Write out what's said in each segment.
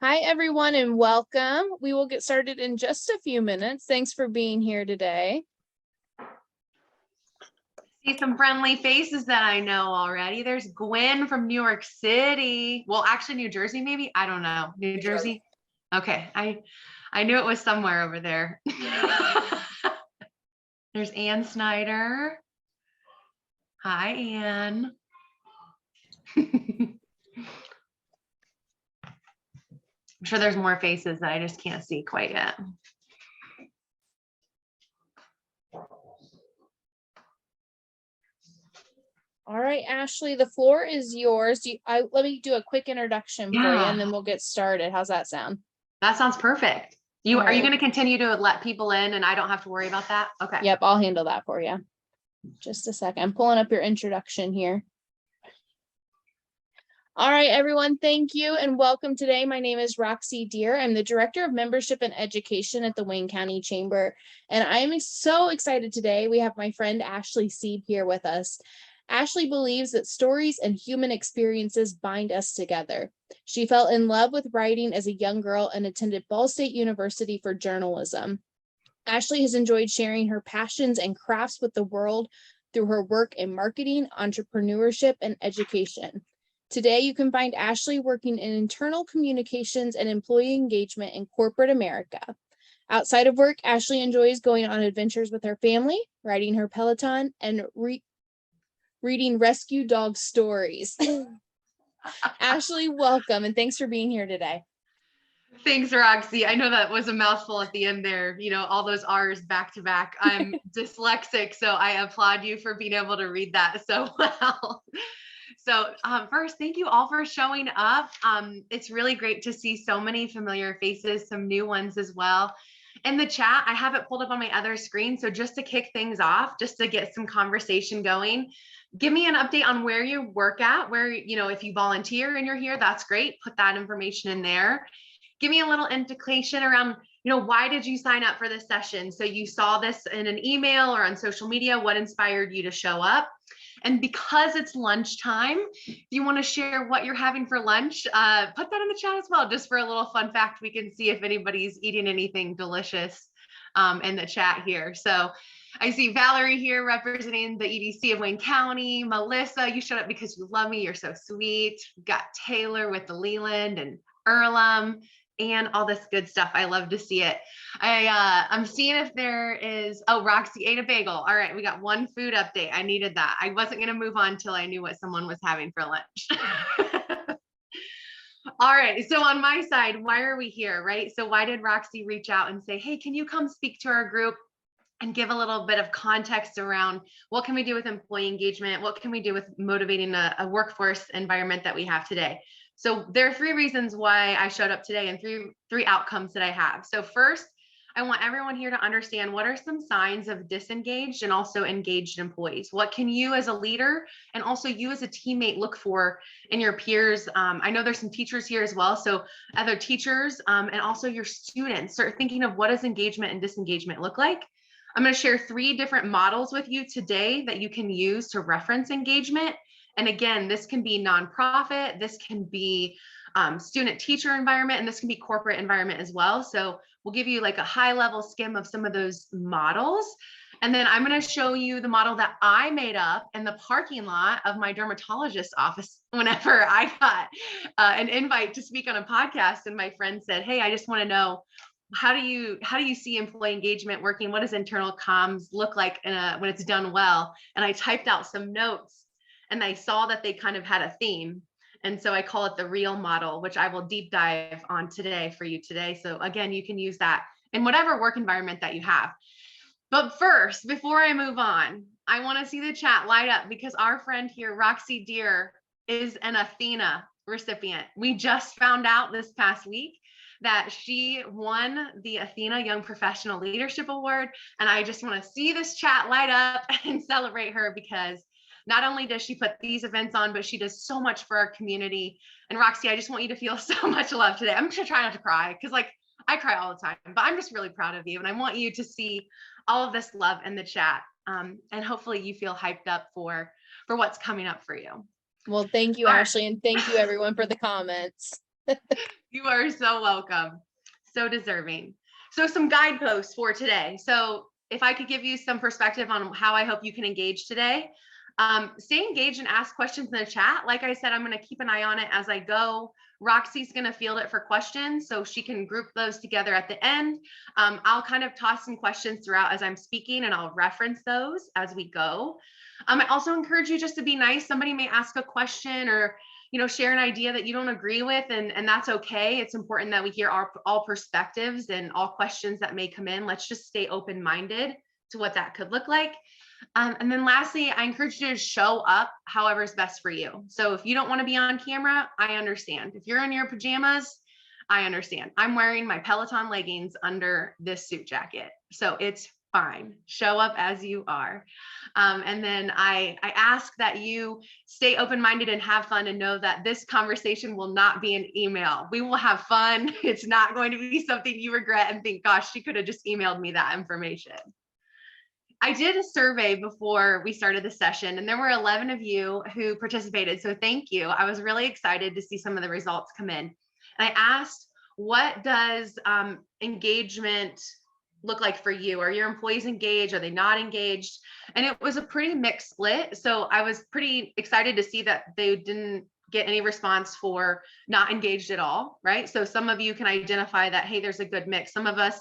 Hi, everyone, and welcome. We will get started in just a few minutes. Thanks for being here today. See some friendly faces that I know already. There's Gwen from New York City. Well, actually, New Jersey, maybe. I don't know. New Jersey. Okay, I knew it was somewhere over there. There's Ann Snyder. Hi, Ann. I'm sure there's more faces that I just can't see quite yet. All right, Ashley, the floor is yours. Let me do a quick introduction for you, and then we'll get started. How's that sound? That sounds perfect. Are right. you going to continue to let people in and I don't have to worry about that? Okay. Yep, I'll handle that for you. Just a second. I'm pulling up your introduction here. All right, everyone, thank you and welcome today. My name is Roxy Deer. I'm the Director of Membership and Education at the Wayne County Chamber, and I am so excited today. We have my friend Ashley Sieb here with us. Ashley believes that stories and human experiences bind us together. She fell in love with writing as a young girl and attended Ball State University for journalism. Ashley has enjoyed sharing her passions and crafts with the world through her work in marketing, entrepreneurship, and education. Today, you can find Ashley working in internal communications and employee engagement in corporate America. Outside of work, Ashley enjoys going on adventures with her family, riding her Peloton, and reading rescue dog stories. Ashley, welcome, and thanks for being here today. Thanks, Roxy. I know that was a mouthful at the end there, all those R's back to back. I'm dyslexic, so I applaud you for being able to read that so well. So first, thank you all for showing up. It's really great to see so many familiar faces, some new ones as well. In the chat, I have it pulled up on my other screen. So just to kick things off, just to get some conversation going, give me an update on where you work at, where, if you volunteer and you're here, that's great. Put that information in there. Give me a little indication around, why did you sign up for this session? So you saw this in an email or on social media, what inspired you to show up? And because it's lunchtime, if you want to share what you're having for lunch, put that in the chat as well, just for a little fun fact. We can see if anybody's eating anything delicious in the chat here. So I see Valerie here representing the EDC of Wayne County. Melissa, you showed up because you love me. You're so sweet. We've got Taylor with the Leland and Earlham and all this good stuff. I love to see it. I'm seeing if there is, Roxy ate a bagel. All right, we got one food update. I needed that. I wasn't going to move on until I knew what someone was having for lunch. All right, so on my side, why are we here, right? So why did Roxy reach out and say, hey, can you come speak to our group and give a little bit of context around what can we do with employee engagement? What can we do with motivating a workforce environment that we have today? So there are three reasons why I showed up today and three outcomes that I have. So first, I want everyone here to understand what are some signs of disengaged and also engaged employees. What can you as a leader and also you as a teammate look for in your peers? I know there's some teachers here as well. So other teachers and also your students, start thinking of what does engagement and disengagement look like. I'm going to share three different models with you today that you can use to reference engagement. And again, this can be nonprofit, this can be student teacher environment, and this can be corporate environment as well. So we'll give you like a high level skim of some of those models. And then I'm going to show you the model that I made up in the parking lot of my dermatologist's office whenever I got an invite to speak on a podcast. And my friend said, hey, I just want to know, how do you see employee engagement working? What does internal comms look like when it's done well? And I typed out some notes and I saw that they kind of had a theme. And so I call it the real model, which I will deep dive on today for you today. So again, you can use that in whatever work environment that you have. But first, before I move on, I want to see the chat light up because our friend here, Roxy Deer, is an Athena recipient. We just found out this past week that she won the Athena Young Professional Leadership Award. And I just want to see this chat light up and celebrate her because not only does she put these events on, but she does so much for our community. And Roxy, I just want you to feel so much love today. I'm going to try not to cry because I cry all the time, but I'm just really proud of you. And I want you to see all of this love in the chat. And hopefully you feel hyped up for what's coming up for you. Well, thank you, Ashley. And thank you everyone for the comments. You are so welcome. So deserving. So some guideposts for today. So if I could give you some perspective on how I hope you can engage today, stay engaged and ask questions in the chat. Like I said, I'm going to keep an eye on it as I go. Roxy's going to field it for questions so she can group those together at the end. I'll kind of toss some questions throughout as I'm speaking, and I'll reference those as we go. I also encourage you just to be nice. Somebody may ask a question or share an idea that you don't agree with, and that's okay. It's important that we hear all perspectives and all questions that may come in. Let's just stay open-minded to what that could look like. And then lastly, I encourage you to show up however is best for you. So if you don't want to be on camera, I understand. If you're in your pajamas, I understand. I'm wearing my Peloton leggings under this suit jacket, so it's fine. Show up as you are. And then I ask that you stay open-minded and have fun, and know that this conversation will not be an email. We will have fun. It's not going to be something you regret and think, gosh, she could have just emailed me that information. I did a survey before we started the session, and there were 11 of you who participated. So thank you. I was really excited to see some of the results come in. And I asked, what does engagement look like for you? Are your employees engaged? Are they not engaged? And it was a pretty mixed split. So I was pretty excited to see that they didn't get any response for not engaged at all, right? So some of you can identify that, hey, there's a good mix. Some of us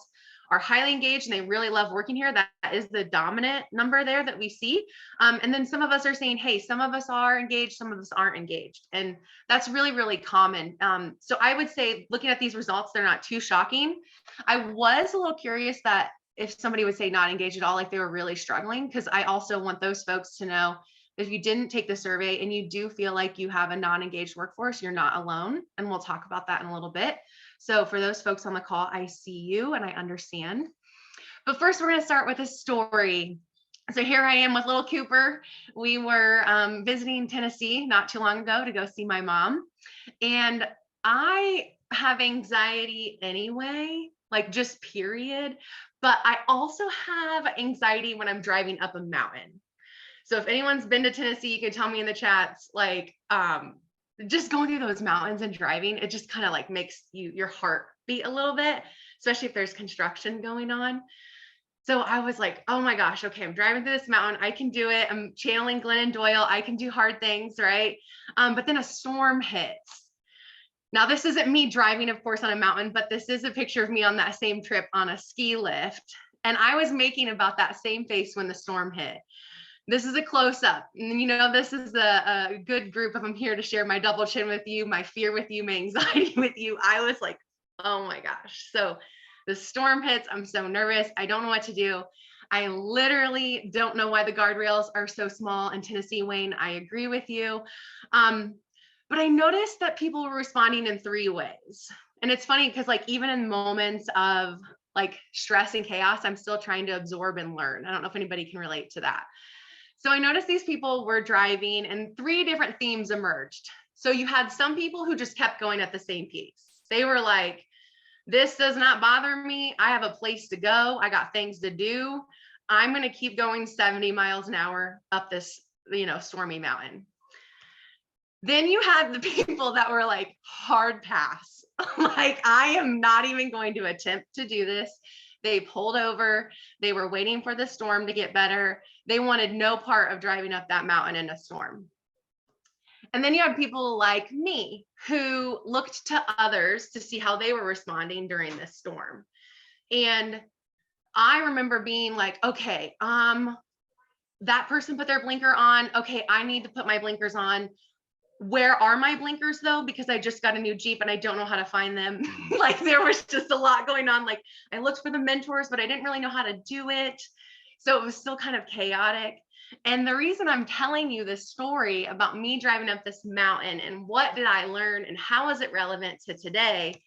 are highly engaged and they really love working here. That is the dominant number there that we see. And then some of us are saying, hey, some of us are engaged, some of us aren't engaged. And that's really, really common. So I would say, looking at these results, they're not too shocking. I was a little curious that if somebody would say not engaged at all, like they were really struggling, because I also want those folks to know if you didn't take the survey and you do feel like you have a non-engaged workforce, you're not alone. And we'll talk about that in a little bit. So for those folks on the call, I see you and I understand. But first, we're going to start with a story. So here I am with little Cooper. We were visiting Tennessee not too long ago to go see my mom. And I have anxiety anyway, like just period. But I also have anxiety when I'm driving up a mountain. So if anyone's been to Tennessee, you can tell me in the chats, like, just going through those mountains and driving, it just kind of like makes your heart beat a little bit, especially if there's construction going on. So I was like, oh my gosh, okay, I'm driving through this mountain. I can do it. I'm channeling Glennon Doyle. I can do hard things, right? But then a storm hits. Now, this isn't me driving, of course, on a mountain, but this is a picture of me on that same trip on a ski lift. And I was making about that same face when the storm hit. This is a close-up. And this is a good group of, I'm here to share my double chin with you, my fear with you, my anxiety with you. I was like, oh my gosh. So the storm hits. I'm so nervous. I don't know what to do. I literally don't know why the guardrails are so small in Tennessee, Wayne. I agree with you. But I noticed that people were responding in 3 ways. And it's funny because like even in moments of like stress and chaos, I'm still trying to absorb and learn. I don't know if anybody can relate to that. So I noticed these people were driving and 3 different themes emerged. So you had some people who just kept going at the same pace. They were like, this does not bother me. I have a place to go. I got things to do. I'm going to keep going 70 miles an hour up this, stormy mountain. Then you had the people that were like, hard pass. Like, I am not even going to attempt to do this. They pulled over. They were waiting for the storm to get better. They wanted no part of driving up that mountain in a storm. And then you had people like me who looked to others to see how they were responding during this storm. And I remember being like, okay, that person put their blinker on. Okay, I need to put my blinkers on. Where are my blinkers though? Because I just got a new Jeep and I don't know how to find them. Like there was just a lot going on. Like I looked for the mentors, but I didn't really know how to do it. So it was still kind of chaotic. And the reason I'm telling you this story about me driving up this mountain and what did I learn and how is it relevant to today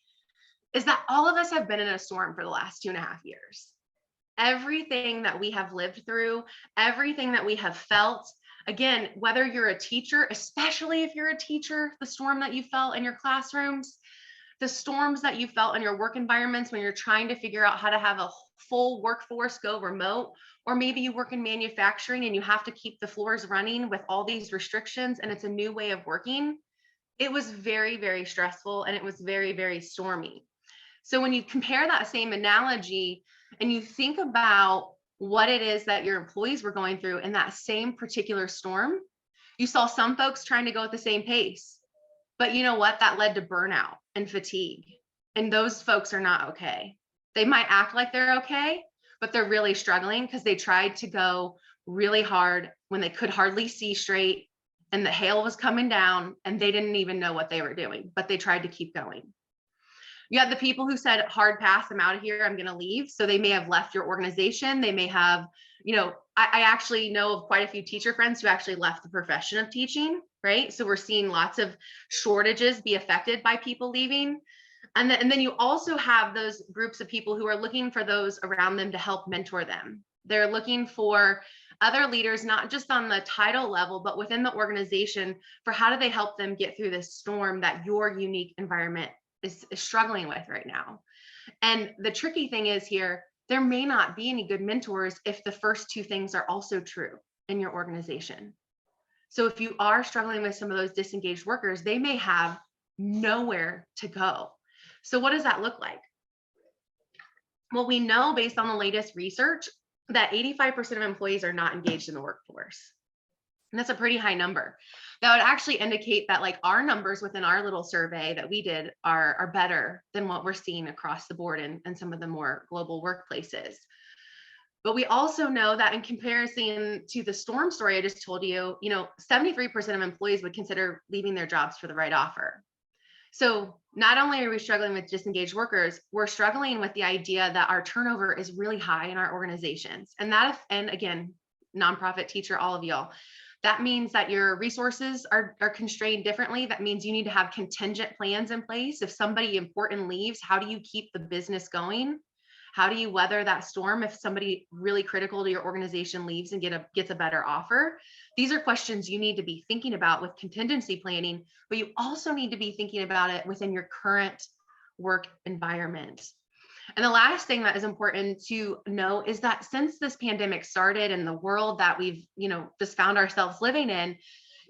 is that all of us have been in a storm for the last 2.5 years. Everything that we have lived through, everything that we have felt, again, whether you're a teacher, especially if you're a teacher, the storm that you felt in your classrooms, the storms that you felt in your work environments when you're trying to figure out how to have a full workforce go remote, or maybe you work in manufacturing and you have to keep the floors running with all these restrictions and it's a new way of working. it was very, very stressful, and it was very, very stormy. So when you compare that same analogy and you think about what it is that your employees were going through in that same particular storm, you saw some folks trying to go at the same pace. But you know what? That led to burnout and fatigue. And those folks are not okay. They might act like they're okay, but they're really struggling because they tried to go really hard when they could hardly see straight and the hail was coming down and they didn't even know what they were doing, but they tried to keep going. You have the people who said, hard pass, I'm out of here, I'm going to leave. So they may have left your organization. They may have, I actually know of quite a few teacher friends who actually left the profession of teaching, right? So we're seeing lots of shortages be affected by people leaving. And then you also have those groups of people who are looking for those around them to help mentor them. They're looking for other leaders, not just on the title level, but within the organization, for how do they help them get through this storm that your unique environment is struggling with right now. And the tricky thing is here, there may not be any good mentors if the first two things are also true in your organization. So if you are struggling with some of those disengaged workers, they may have nowhere to go. So what does that look like? Well, we know based on the latest research that 85% of employees are not engaged in the workforce. And that's a pretty high number. That would actually indicate that like our numbers within our little survey that we did are better than what we're seeing across the board in some of the more global workplaces. But we also know that in comparison to the storm story I just told you, 73% of employees would consider leaving their jobs for the right offer. So not only are we struggling with disengaged workers, we're struggling with the idea that our turnover is really high in our organizations. And again, nonprofit teacher, all of y'all, that means that your resources are constrained differently. That means you need to have contingent plans in place. If somebody important leaves, how do you keep the business going? How do you weather that storm if somebody really critical to your organization leaves and gets a better offer? These are questions you need to be thinking about with contingency planning, but you also need to be thinking about it within your current work environment. And the last thing that is important to know is that since this pandemic started and the world that we've, just found ourselves living in,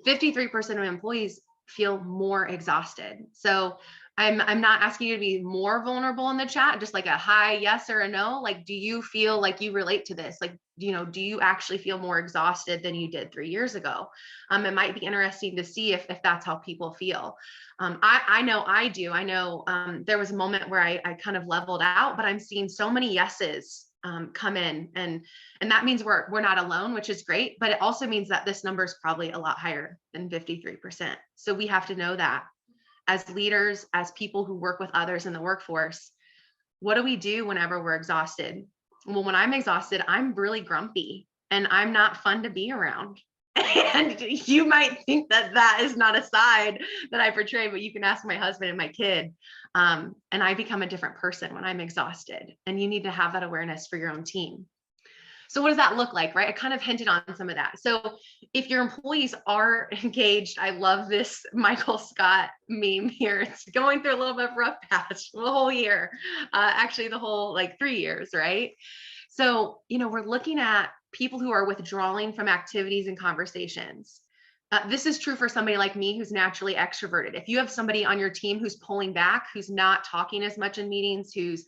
53% of employees feel more exhausted. So I'm not asking you to be more vulnerable in the chat, just like a hi, yes, or a no. Like, do you feel like you relate to this? Like, do you actually feel more exhausted than you did 3 years ago? It might be interesting to see if that's how people feel. I know I do. I know there was a moment where I kind of leveled out, but I'm seeing so many yeses come in, and that means we're not alone, which is great. But it also means that this number is probably a lot higher than 53%. So we have to know that as leaders, as people who work with others in the workforce, what do we do whenever we're exhausted? Well, when I'm exhausted, I'm really grumpy and I'm not fun to be around. And you might think that is not a side that I portray, but you can ask my husband and my kid. And I become a different person when I'm exhausted. And you need to have that awareness for your own team. So what does that look like, right? I kind of hinted on some of that. So if your employees are engaged, I love this Michael Scott meme here. It's going through a little bit of rough patch the whole year, actually the whole 3 years, right? So, we're looking at people who are withdrawing from activities and conversations. This is true for somebody like me who's naturally extroverted. If you have somebody on your team who's pulling back, who's not talking as much in meetings, who's,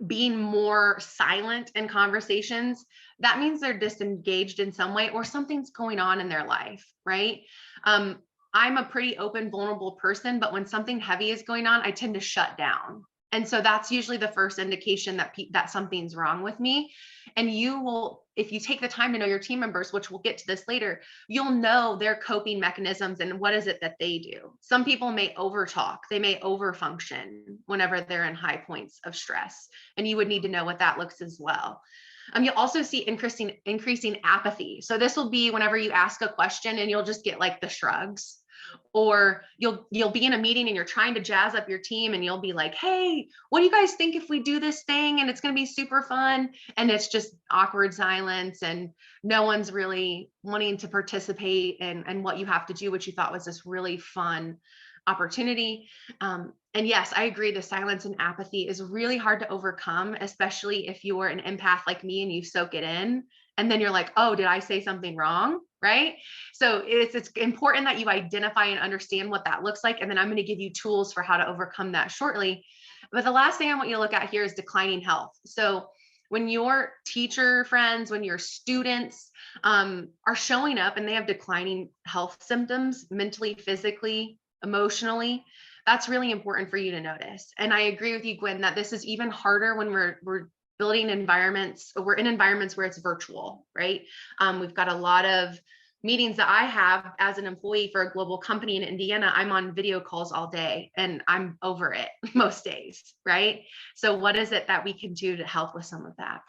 being more silent in conversations, that means they're disengaged in some way or something's going on in their life, right? I'm a pretty open, vulnerable person, but when something heavy is going on, I tend to shut down. And so that's usually the first indication that something's wrong with me. And you will, if you take the time to know your team members, which we'll get to this later, you'll know their coping mechanisms and what is it that they do. Some people may overtalk, they may overfunction whenever they're in high points of stress. And you would need to know what that looks as well. You'll also see increasing apathy. So this will be whenever you ask a question and you'll just get the shrugs. Or you'll be in a meeting and you're trying to jazz up your team and you'll be like, hey, what do you guys think if we do this thing and it's going to be super fun? And it's just awkward silence and no one's really wanting to participate in what you have to do, which you thought was this really fun opportunity. And yes, I agree. The silence and apathy is really hard to overcome, especially if you're an empath like me and you soak it in And then you're like, oh, did I say something wrong? Right. So it's important that you identify and understand what that looks like. And then I'm going to give you tools for how to overcome that shortly. But the last thing I want you to look at here is declining health. So when your teacher friends, when your students are showing up and they have declining health symptoms, mentally, physically, emotionally, that's really important for you to notice. And I agree with you, Gwen, that this is even harder when we're building environments, we're in environments where it's virtual, right? We've got a lot of meetings that I have as an employee for a global company in Indiana. I'm on video calls all day and I'm over it most days, right? So what is it that we can do to help with some of that?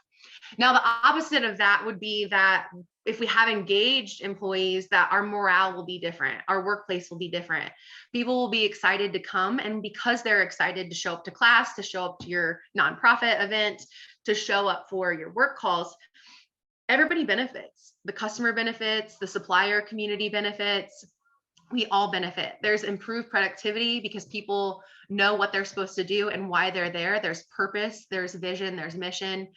Now, the opposite of that would be that if we have engaged employees, that our morale will be different, our workplace will be different. People will be excited to come, and because they're excited to show up to class, to show up to your nonprofit event, to show up for your work calls, everybody benefits. The customer benefits, the supplier community benefits, we all benefit. There's improved productivity because people know what they're supposed to do and why they're there. There's purpose, there's vision, there's mission,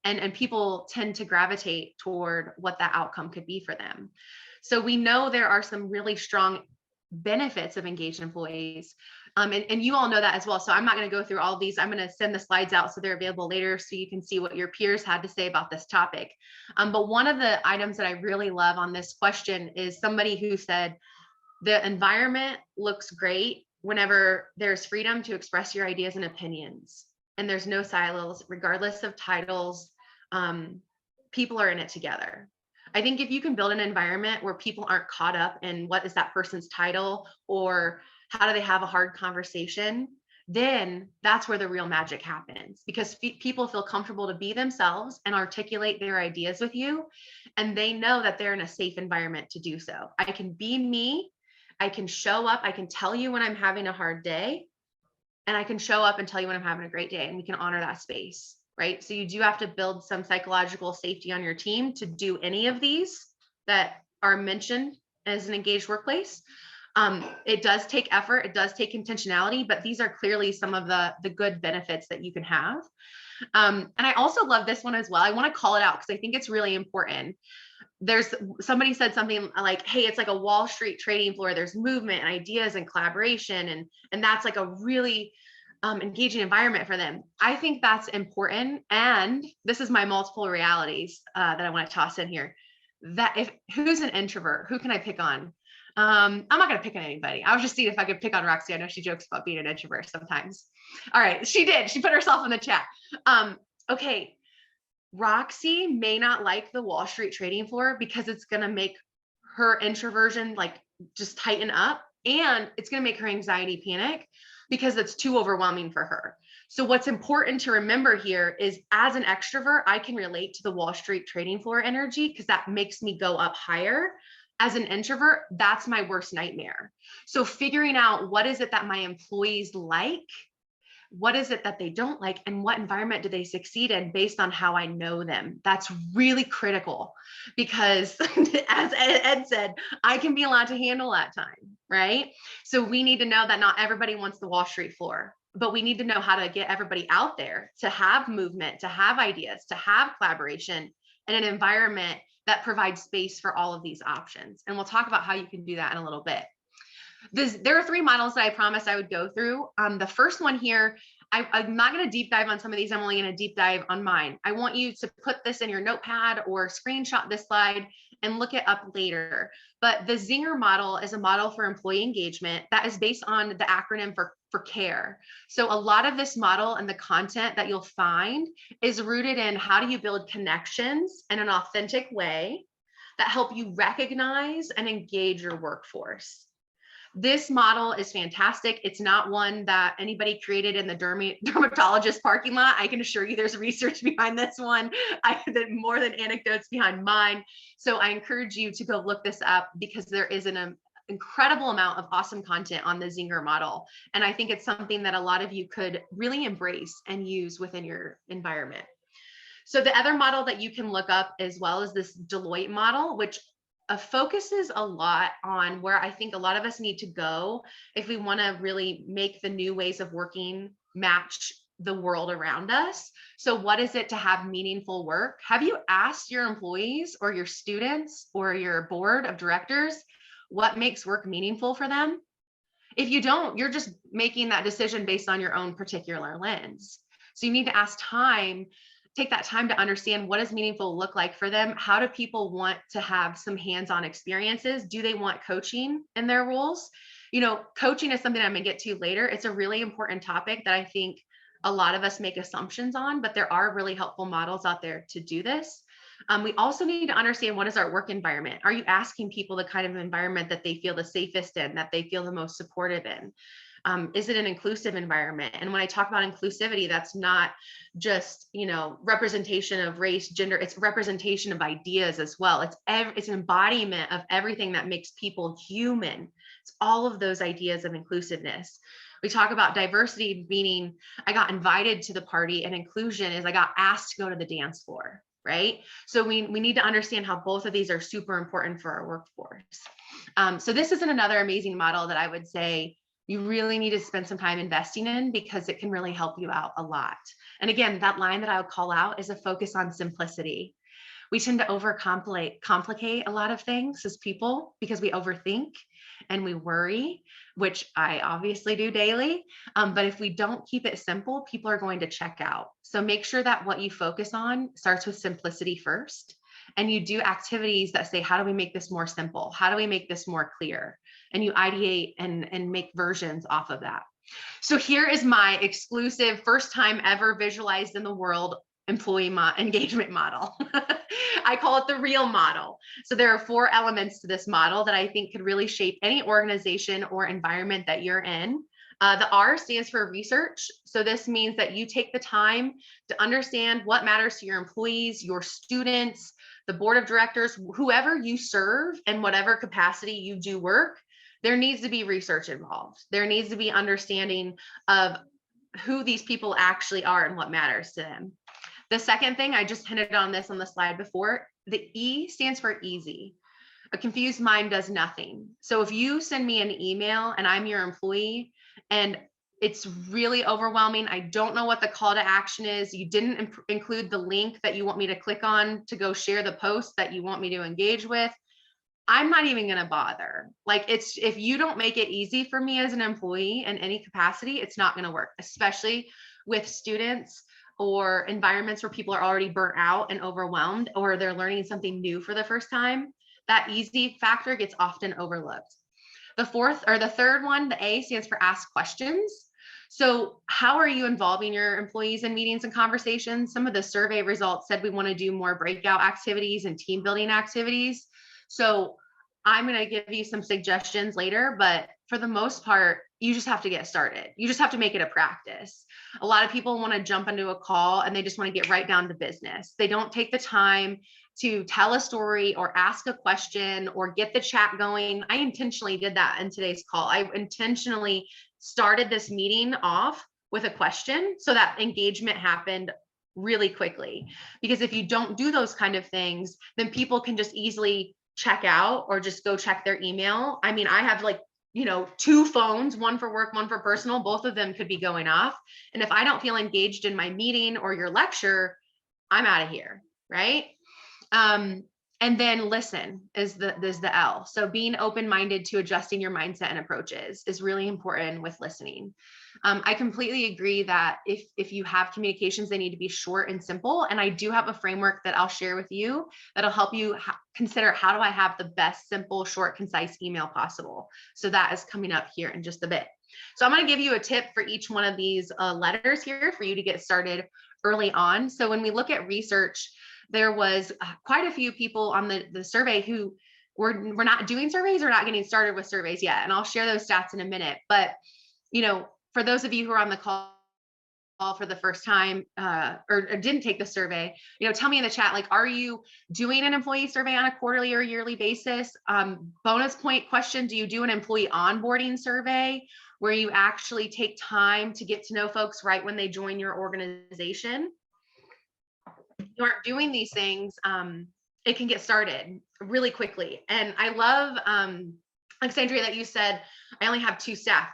and people tend to gravitate toward what that outcome could be for them. So we know there are some really strong benefits of engaged employees. And you all know that as well. So I'm not going to go through all of these. I'm going to send the slides out so they're available later so you can see what your peers had to say about this topic. But one of the items that I really love on this question is somebody who said, the environment looks great whenever there's freedom to express your ideas and opinions, and there's no silos, regardless of titles. People are in it together. I think if you can build an environment where people aren't caught up in what is that person's title or how do they have a hard conversation, then that's where the real magic happens, because people feel comfortable to be themselves and articulate their ideas with you, and they know that they're in a safe environment to do so. I can be me. I can show up. I can tell you when I'm having a hard day, and I can show up and tell you when I'm having a great day, and we can honor that space, right? So you do have to build some psychological safety on your team to do any of these that are mentioned as an engaged workplace. It does take effort. It does take intentionality, but these are clearly some of the good benefits that you can have. And I also love this one as well. I want to call it out because I think it's really important. There's somebody said something like, hey, it's like a Wall Street trading floor. There's movement and ideas and collaboration. And that's like a really engaging environment for them. I think that's important. And this is my multiple realities that I want to toss in here. That if who's an introvert, who can I pick on? I'm not going to pick on anybody. I was just seeing if I could pick on Roxy. I know she jokes about being an introvert sometimes. All right. She did. She put herself in the chat. Okay. Roxy may not like the Wall Street trading floor because it's going to make her introversion like just tighten up, and it's going to make her anxiety panic because it's too overwhelming for her. So what's important to remember here is, as an extrovert, I can relate to the Wall Street trading floor energy because that makes me go up higher. As an introvert, that's my worst nightmare. So figuring out what is it that my employees like, what is it that they don't like, and what environment do they succeed in based on how I know them. That's really critical because as Ed said, I can be allowed to handle that time, right? So we need to know that not everybody wants the Wall Street floor, but we need to know how to get everybody out there to have movement, to have ideas, to have collaboration in an environment that provides space for all of these options. And we'll talk about how you can do that in a little bit. There are 3 models that I promised I would go through. The first one here, I'm not going to deep dive on some of these. I'm only going to deep dive on mine. I want you to put this in your notepad or screenshot this slide and look it up later. But the Zinger model is a model for employee engagement that is based on the acronym for CARE. So a lot of this model and the content that you'll find is rooted in how do you build connections in an authentic way that help you recognize and engage your workforce. This model is fantastic. It's not one that anybody created in the dermatologist parking lot. I can assure you there's research behind this one. More than anecdotes behind mine. So I encourage you to go look this up because there is an incredible amount of awesome content on the Zinger model. And I think it's something that a lot of you could really embrace and use within your environment. So the other model that you can look up as well is this Deloitte model, which focuses a lot on where I think a lot of us need to go if we want to really make the new ways of working match the world around us. So what is it to have meaningful work? Have you asked your employees or your students or your board of directors what makes work meaningful for them? If you don't, you're just making that decision based on your own particular lens. So you need to take that time to understand what does meaningful look like for them. How do people want to have some hands-on experiences? Do they want coaching in their roles? Coaching is something I'm going to get to later. It's a really important topic that I think a lot of us make assumptions on, but there are really helpful models out there to do this. We also need to understand, what is our work environment? Are you asking people the kind of environment that they feel the safest in, that they feel the most supportive in? Is it an inclusive environment? And when I talk about inclusivity, that's not just, representation of race, gender, it's representation of ideas as well. It's an embodiment of everything that makes people human. It's all of those ideas of inclusiveness. We talk about diversity, meaning I got invited to the party, and inclusion is I got asked to go to the dance floor, right? So we need to understand how both of these are super important for our workforce. So this isn't another amazing model that I would say you really need to spend some time investing in, because it can really help you out a lot. And again, that line that I would call out is a focus on simplicity. We tend to complicate a lot of things as people because we overthink and we worry, which I obviously do daily. But if we don't keep it simple, people are going to check out. So make sure that what you focus on starts with simplicity first. And you do activities that say, how do we make this more simple? How do we make this more clear? And you ideate and make versions off of that. So here is my exclusive, first time ever visualized in the world employee engagement model. I call it the real model. So there are 4 elements to this model that I think could really shape any organization or environment that you're in. The R stands for research. So this means that you take the time to understand what matters to your employees, your students, the board of directors, whoever you serve, in whatever capacity you do work. There needs to be research involved. There needs to be understanding of who these people actually are and what matters to them. The second thing, I just hinted on this on the slide before, the E stands for easy. A confused mind does nothing. So if you send me an email and I'm your employee and it's really overwhelming, I don't know what the call to action is, you didn't include the link that you want me to click on to go share the post that you want me to engage with, I'm not even going to bother. Like, if you don't make it easy for me as an employee in any capacity, it's not going to work, especially with students or environments where people are already burnt out and overwhelmed, or they're learning something new for the first time. That easy factor gets often overlooked. The third one, the A, stands for ask questions. So how are you involving your employees in meetings and conversations? Some of the survey results said we want to do more breakout activities and team building activities. So I'm going to give you some suggestions later, but for the most part, you just have to get started. You just have to make it a practice. A lot of people want to jump into a call and they just want to get right down to business. They don't take the time to tell a story or ask a question or get the chat going. I intentionally did that in today's call. I intentionally started this meeting off with a question so that engagement happened really quickly. Because if you don't do those kind of things, then people can just easily check out or just go check their email. I mean, I have 2 phones, one for work, one for personal, both of them could be going off. And if I don't feel engaged in my meeting or your lecture, I'm out of here, right? And then listen is the L. So being open-minded to adjusting your mindset and approaches is really important with listening. I completely agree that if you have communications, they need to be short and simple. And I do have a framework that I'll share with you that'll help you consider, how do I have the best, simple, short, concise email possible? So that is coming up here in just a bit. So I'm going to give you a tip for each one of these letters here for you to get started early on. So when we look at research, there was quite a few people on the survey who were not doing surveys or not getting started with surveys yet. And I'll share those stats in a minute. But, for those of you who are on the call for the first time or didn't take the survey, tell me in the chat, are you doing an employee survey on a quarterly or yearly basis? Bonus point question, do you do an employee onboarding survey where you actually take time to get to know folks right when they join your organization? You aren't doing these things, it can get started really quickly. And I love, Alexandria, that you said, I only have 2 staff.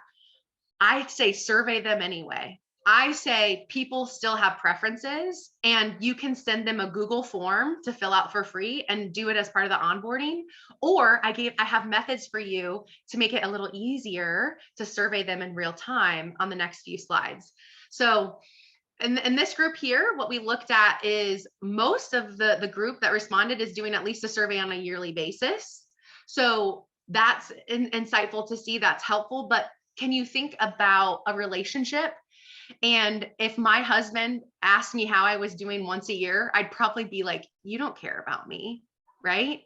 I say survey them anyway. I say people still have preferences, and you can send them a Google form to fill out for free and do it as part of the onboarding. Or I have methods for you to make it a little easier to survey them in real time on the next few slides. So in this group here, what we looked at is most of the group that responded is doing at least a survey on a yearly basis. So that's insightful to see, that's helpful. But can you think about a relationship? And if my husband asked me how I was doing once a year, I'd probably be like, you don't care about me, right?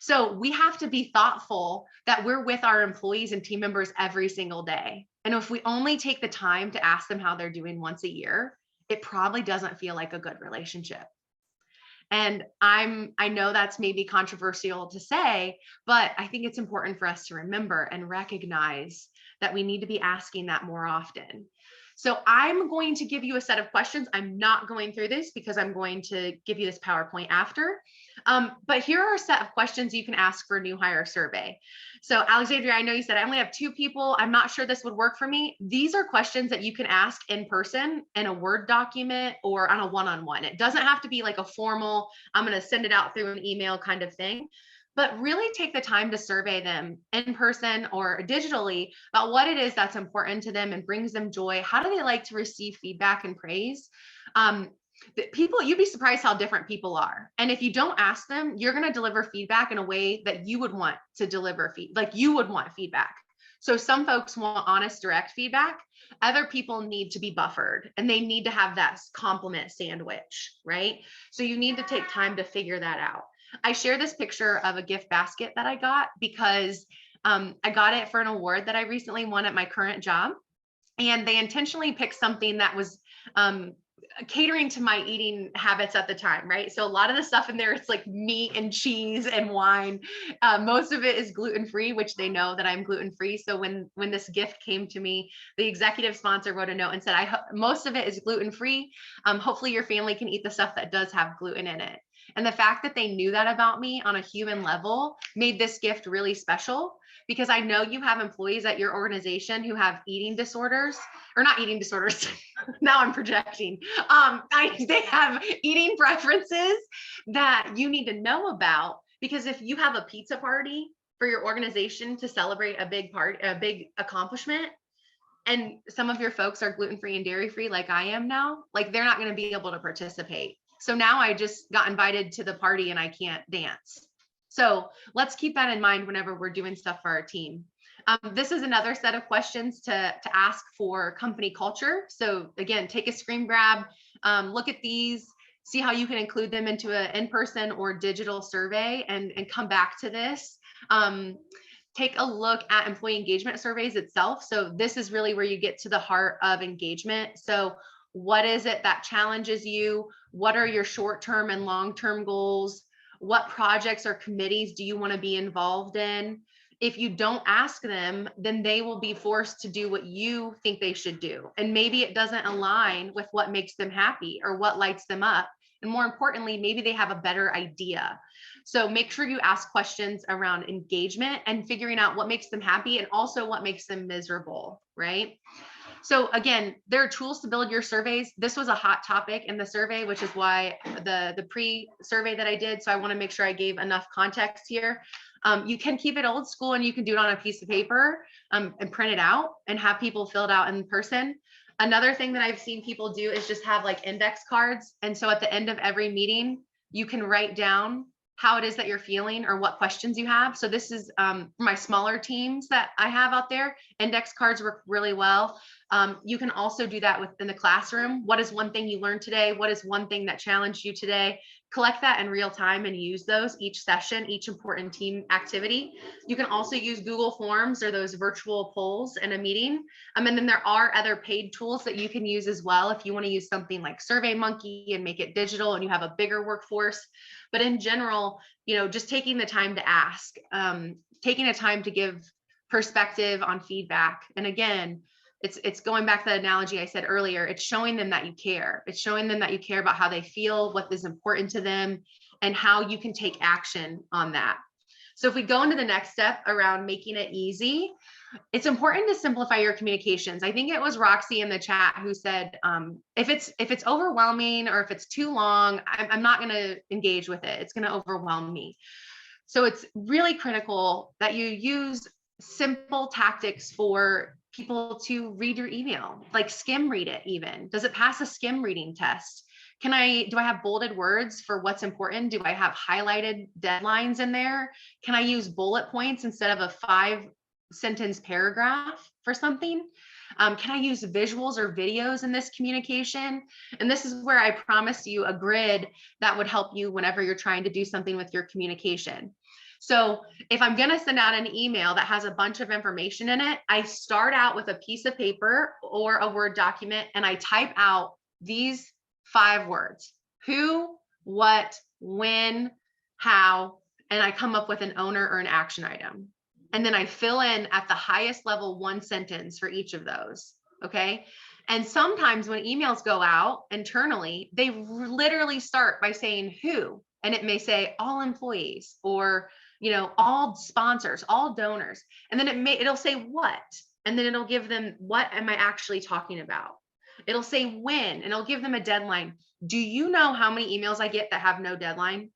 So we have to be thoughtful that we're with our employees and team members every single day. And if we only take the time to ask them how they're doing once a year, it probably doesn't feel like a good relationship. And I know that's maybe controversial to say, but I think it's important for us to remember and recognize that we need to be asking that more often. So I'm going to give you a set of questions. I'm not going through this because I'm going to give you this PowerPoint after. But here are a set of questions you can ask for a new hire survey. So Alexandria, I know you said I only have 2 people. I'm not sure this would work for me. These are questions that you can ask in person in a Word document or on a one-on-one. It doesn't have to be like a formal, I'm going to send it out through an email kind of thing, but really take the time to survey them in person or digitally about what it is that's important to them and brings them joy. How do they like to receive feedback and praise? People, you'd be surprised how different people are. And if you don't ask them, you're going to deliver feedback in a way that you would want to deliver like you would want feedback. So some folks want honest, direct feedback. Other people need to be buffered and they need to have that compliment sandwich, right? So you need to take time to figure that out. I share this picture of a gift basket that I got because I got it for an award that I recently won at my current job. And they intentionally picked something that was catering to my eating habits at the time, right? So a lot of the stuff in there, it's like meat and cheese and wine. Most of it is gluten-free, which they know that I'm gluten-free. So when this gift came to me, the executive sponsor wrote a note and said, most of it is gluten-free. Hopefully your family can eat the stuff that does have gluten in it. And the fact that they knew that about me on a human level made this gift really special, because I know you have employees at your organization who have eating disorders, or not eating disorders. Now I'm projecting. They have eating preferences that you need to know about, because if you have a pizza party for your organization to celebrate a big accomplishment, and some of your folks are gluten-free and dairy-free like I am now, like they're not going to be able to participate. So now I just got invited to the party and I can't dance. So let's keep that in mind whenever we're doing stuff for our team. This is another set of questions to ask for company culture. So again, take a screen grab, look at these, see how you can include them into an in-person or digital survey, and come back to this. Take a look at employee engagement surveys itself. So this is really where you get to the heart of engagement. So what is it that challenges you? What are your short-term and long-term goals? What projects or committees do you want to be involved in? If you don't ask them, then they will be forced to do what you think they should do. And maybe it doesn't align with what makes them happy or what lights them up. And more importantly, maybe they have a better idea. So make sure you ask questions around engagement and figuring out what makes them happy and also what makes them miserable, right? So again, there are tools to build your surveys. This was a hot topic in the survey, which is why the pre-survey that I did. So I want to make sure I gave enough context here. You can keep it old school and you can do it on a piece of paper and print it out and have people fill it out in person. Another thing that I've seen people do is just have like index cards. And so at the end of every meeting, you can write down how it is that you're feeling or what questions you have. So this is for my smaller teams that I have out there. Index cards work really well. You can also do that within the classroom. What is one thing you learned today? What is one thing that challenged you today? Collect that in real time and use those each session, each important team activity. You can also use Google Forms or those virtual polls in a meeting. And then there are other paid tools that you can use as well if you want to use something like SurveyMonkey and make it digital and you have a bigger workforce. But in general, just taking the time to ask, taking the time to give perspective on feedback. And again, it's going back to the analogy I said earlier. It's showing them that you care. It's showing them that you care about how they feel, what is important to them, and how you can take action on that. So if we go into the next step around making it easy, it's important to simplify your communications. I think it was Roxy in the chat who said, if it's overwhelming or if it's too long, I'm not going to engage with it. It's going to overwhelm me. So it's really critical that you use simple tactics for people to read your email, like skim read it even. Does it pass a skim reading test? Do I have bolded words for what's important? Do I have highlighted deadlines in there? Can I use bullet points instead of a 5-sentence paragraph for something? Can I use visuals or videos in this communication? And this is where I promised you a grid that would help you whenever you're trying to do something with your communication. So if I'm going to send out an email that has a bunch of information in it, I start out with a piece of paper or a Word document and I type out these 5 words: who, what, when, how, and I come up with an owner or an action item. And then I fill in at the highest level 1 sentence for each of those. Okay. And sometimes when emails go out internally, they literally start by saying who, and it may say all employees or, all sponsors, all donors. And then it'll say what, and then it'll give them, what am I actually talking about? It'll say when, and it'll give them a deadline. Do you know how many emails I get that have no deadline?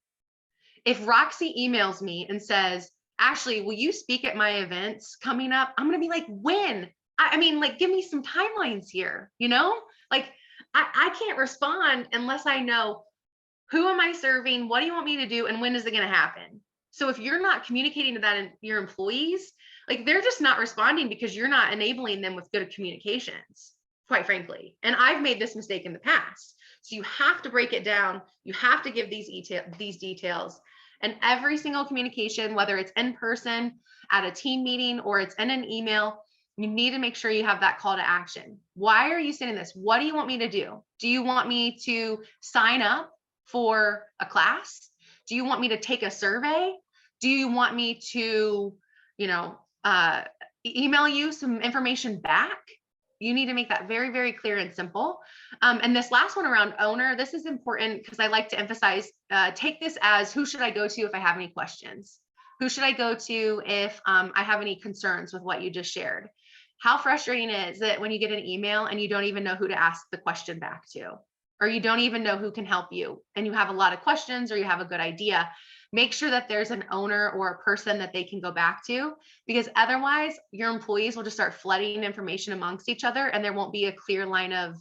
If Roxy emails me and says, Ashley, will you speak at my events coming up? I'm going to be like, when? I mean, like, give me some timelines here, like I can't respond unless I know who am I serving? What do you want me to do? And when is it going to happen? So if you're not communicating to that in your employees, like they're just not responding because you're not enabling them with good communications, quite frankly. And I've made this mistake in the past. So you have to break it down. You have to give these details. And every single communication, whether it's in person, at a team meeting, or it's in an email, you need to make sure you have that call to action. Why are you sending this? What do you want me to do? Do you want me to sign up for a class? Do you want me to take a survey? Do you want me to, email you some information back? You need to make that very, very clear and simple. And this last one around owner, this is important because I like to emphasize, take this as who should I go to if I have any questions? Who should I go to if I have any concerns with what you just shared? How frustrating is it when you get an email and you don't even know who to ask the question back to, or you don't even know who can help you and you have a lot of questions or you have a good idea? Make sure that there's an owner or a person that they can go back to, because otherwise your employees will just start flooding information amongst each other and there won't be a clear line of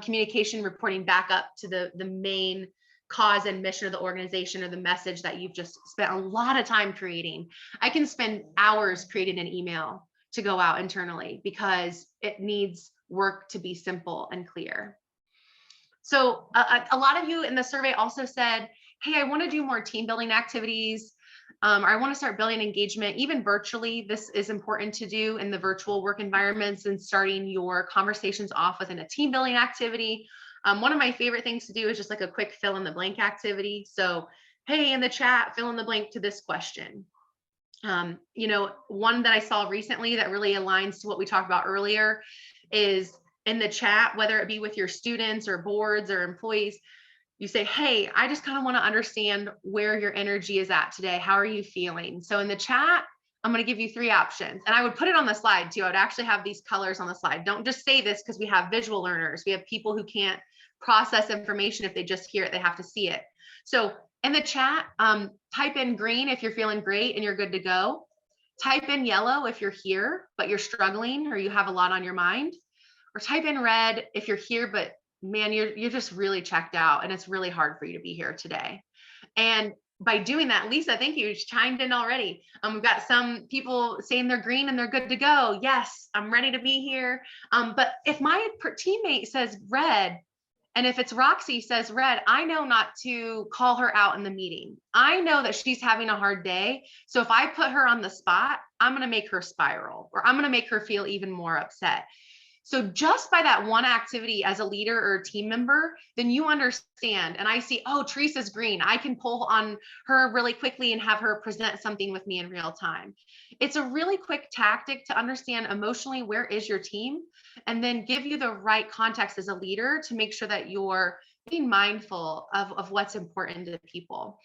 communication reporting back up to the main cause and mission of the organization or the message that you've just spent a lot of time creating. I can spend hours creating an email to go out internally because it needs work to be simple and clear. So a lot of you in the survey also said, hey, I want to do more team building activities, or I want to start building engagement, even virtually. This is important to do in the virtual work environments and starting your conversations off within a team building activity. One of my favorite things to do is just like a quick fill in the blank activity. So, hey, in the chat, fill in the blank to this question. One that I saw recently that really aligns to what we talked about earlier is in the chat, whether it be with your students or boards or employees, you say, hey, I just kind of want to understand where your energy is at today. How are you feeling? So in the chat, I'm going to give you 3 options, and I would put it on the slide too. I would actually have these colors on the slide. Don't just say this because we have visual learners. We have people who can't process information. If they just hear it, they have to see it. So in the chat, type in green if you're feeling great and you're good to go. Type in yellow if you're here, but you're struggling or you have a lot on your mind. Or type in red if you're here, but man, you're just really checked out and it's really hard for you to be here today. And by doing that, Lisa, thank you. You chimed in already. We've got some people saying they're green and they're good to go. Yes, I'm ready to be here. But if my teammate says red, and if it's Roxy says red, I know not to call her out in the meeting. I know that she's having a hard day. So if I put her on the spot, I'm going to make her spiral, or I'm going to make her feel even more upset. So just by that one activity as a leader or a team member, then you understand. And I see, oh, Teresa's green. I can pull on her really quickly and have her present something with me in real time. It's a really quick tactic to understand emotionally where is your team, and then give you the right context as a leader to make sure that you're being mindful of what's important to people.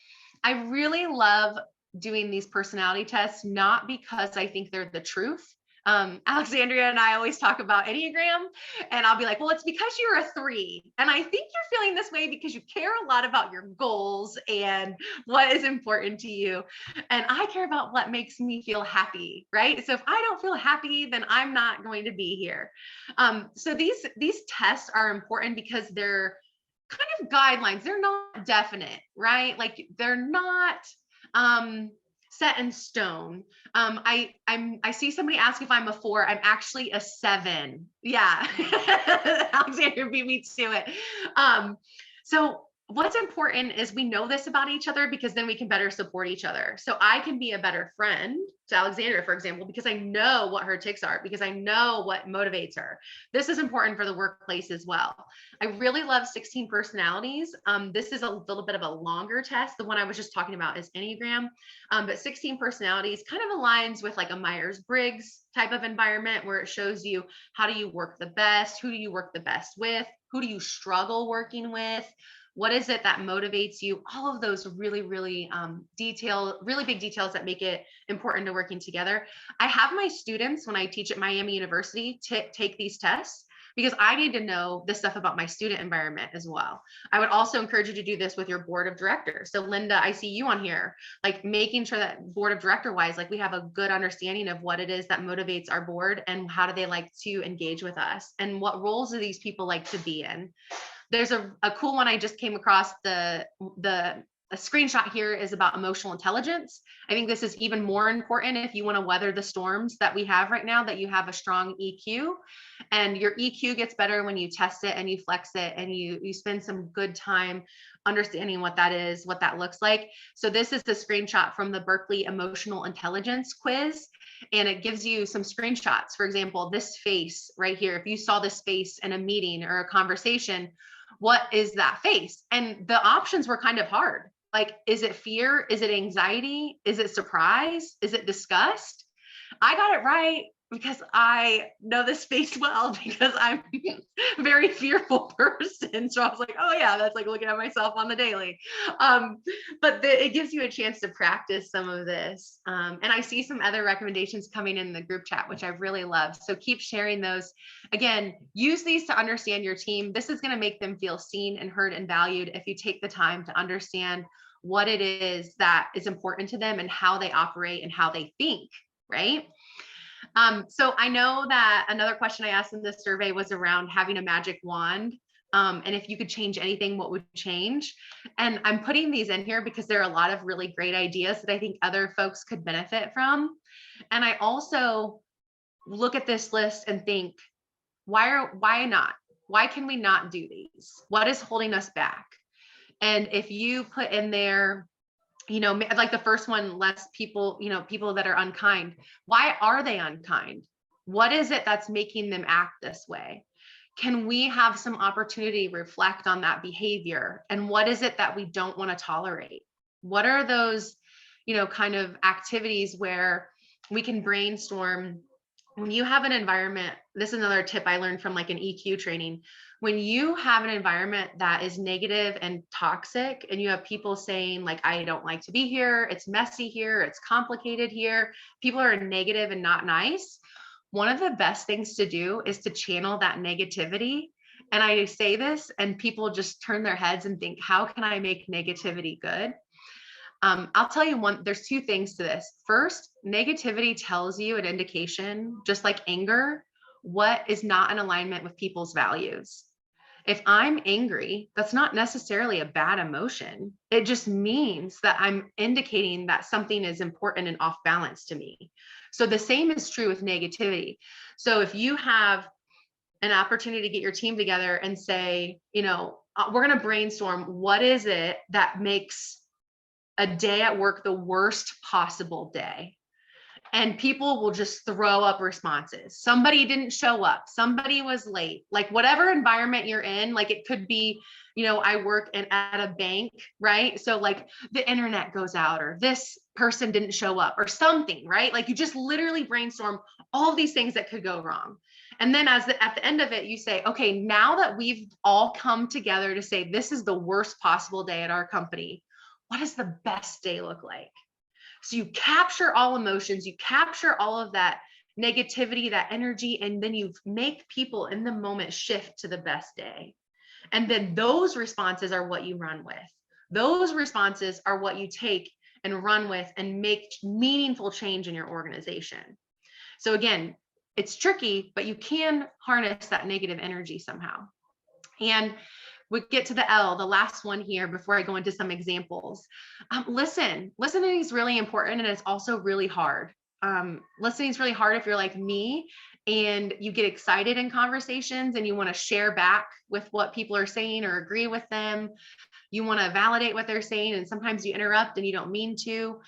I really love doing these personality tests, not because I think they're the truth. Alexandria and I always talk about Enneagram, and I'll be like, well, it's because you're a 3. And I think you're feeling this way because you care a lot about your goals and what is important to you. And I care about what makes me feel happy, right? So if I don't feel happy, then I'm not going to be here. So these tests are important because they're kind of guidelines. They're not definite, right? Like they're not set in stone. I see somebody ask if I'm a 4. I'm actually a 7. Yeah. Alexander beat me to it. So what's important is we know this about each other because then we can better support each other. So I can be a better friend to Alexandra, for example, because I know what her tics are, because I know what motivates her. This is important for the workplace as well. I really love 16 personalities. This is a little bit of a longer test. The one I was just talking about is Enneagram, but 16 personalities kind of aligns with like a Myers-Briggs type of environment where it shows you how do you work the best, who do you work the best with, who do you struggle working with, what is it that motivates you? All of those really, really really big details that make it important to working together. I have my students when I teach at Miami University take these tests because I need to know this stuff about my student environment as well. I would also encourage you to do this with your board of directors. So Linda, I see you on here, like making sure that board of director wise, like we have a good understanding of what it is that motivates our board and how do they like to engage with us and what roles do these people like to be in. There's a cool one I just came across. A screenshot here is about emotional intelligence. I think this is even more important if you want to weather the storms that we have right now, that you have a strong EQ, and your EQ gets better when you test it and you flex it and you spend some good time understanding what that is, what that looks like. So this is the screenshot from the Berkeley Emotional Intelligence quiz, and it gives you some screenshots. For example, this face right here, if you saw this face in a meeting or a conversation, what is that face? And the options were kind of hard. Like, is it fear? Is it anxiety? Is it surprise? Is it disgust? I got it right because I know this space well because I'm a very fearful person. So I was like, oh yeah, that's like looking at myself on the daily. But it gives you a chance to practice some of this. And I see some other recommendations coming in the group chat, which I really love. So keep sharing those. Again, use these to understand your team. This is going to make them feel seen and heard and valued if you take the time to understand what it is that is important to them and how they operate and how they think, right? So I know that another question I asked in this survey was around having a magic wand. And if you could change anything, what would change? And I'm putting these in here because there are a lot of really great ideas that I think other folks could benefit from. And I also look at this list and think, why not? Why can we not do these? What is holding us back? And if you put in there, like the first one, less people, people that are unkind. Why are they unkind? What is it that's making them act this way? Can we have some opportunity to reflect on that behavior? And what is it that we don't want to tolerate? What are those, kind of activities where we can brainstorm? When you have an environment, this is another tip I learned from like an EQ training. When you have an environment that is negative and toxic, and you have people saying like, I don't like to be here, it's messy here, it's complicated here, people are negative and not nice, one of the best things to do is to channel that negativity. And I say this and people just turn their heads and think, how can I make negativity good? I'll tell you there's 2 things to this. First, negativity tells you an indication, just like anger, what is not in alignment with people's values. If I'm angry, that's not necessarily a bad emotion. It just means that I'm indicating that something is important and off balance to me. So the same is true with negativity. So if you have an opportunity to get your team together and say, we're going to brainstorm, what is it that makes a day at work the worst possible day? And people will just throw up responses. Somebody didn't show up. Somebody was late. Like whatever environment you're in, like it could be, I work at a bank, right? So like the internet goes out or this person didn't show up or something, right? Like you just literally brainstorm all of these things that could go wrong. And then at the end of it, you say, okay, now that we've all come together to say, this is the worst possible day at our company, what does the best day look like? So you capture all emotions, you capture all of that negativity, that energy, and then you make people in the moment shift to the best day. And then those responses are what you run with. Those responses are what you take and run with and make meaningful change in your organization. So again, it's tricky, but you can harness that negative energy somehow. And we get to the L, the last one here before I go into some examples. Listening is really important, and it's also really hard. Listening is really hard if you're like me and you get excited in conversations and you want to share back with what people are saying or agree with them. You want to validate what they're saying, and sometimes you interrupt and you don't mean to.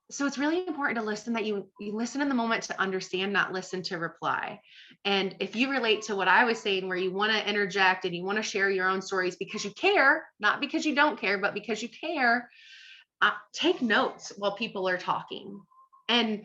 So it's really important to listen, that you listen in the moment to understand, not listen to reply. And if you relate to what I was saying, where you want to interject and you want to share your own stories because you care, not because you don't care, but because you care, take notes while people are talking. And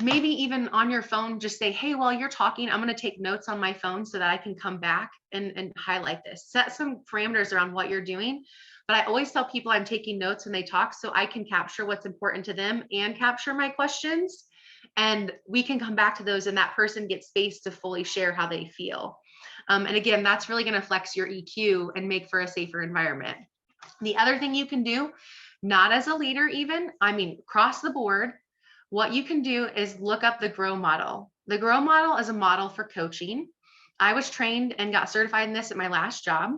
maybe even on your phone, just say, hey, while you're talking, I'm going to take notes on my phone so that I can come back and highlight this. Set some parameters around what you're doing. But I always tell people I'm taking notes when they talk so I can capture what's important to them and capture my questions. And we can come back to those, and that person gets space to fully share how they feel. And again, that's really going to flex your EQ and make for a safer environment. The other thing you can do, not as a leader even, I mean, across the board, what you can do is look up the GROW model. The GROW model is a model for coaching. I was trained and got certified in this at my last job,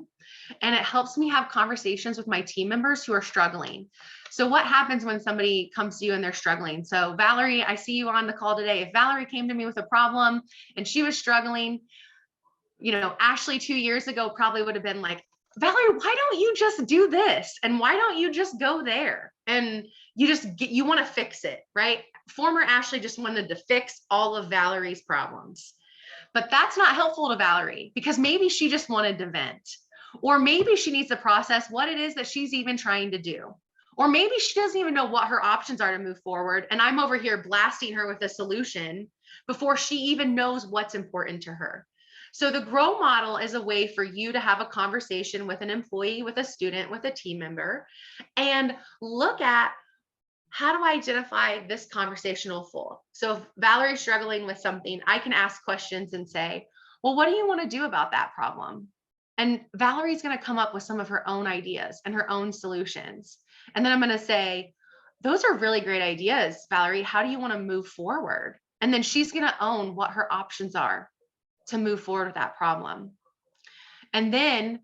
and it helps me have conversations with my team members who are struggling. So what happens when somebody comes to you and they're struggling? So Valerie, I see you on the call today. If Valerie came to me with a problem and she was struggling, Ashley 2 years ago probably would have been like, Valerie, why don't you just do this? And why don't you just go there? And you want to fix it, right? Former Ashley just wanted to fix all of Valerie's problems. But that's not helpful to Valerie, because maybe she just wanted to vent, or maybe she needs to process what it is that she's even trying to do. Or maybe she doesn't even know what her options are to move forward. And I'm over here blasting her with a solution before she even knows what's important to her. So the GROW model is a way for you to have a conversation with an employee, with a student, with a team member, and look at, how do I identify this conversational flow? So if Valerie's struggling with something, I can ask questions and say, well, what do you want to do about that problem? And Valerie's going to come up with some of her own ideas and her own solutions. And then I'm going to say, those are really great ideas, Valerie. How do you want to move forward? And then she's going to own what her options are to move forward with that problem. And then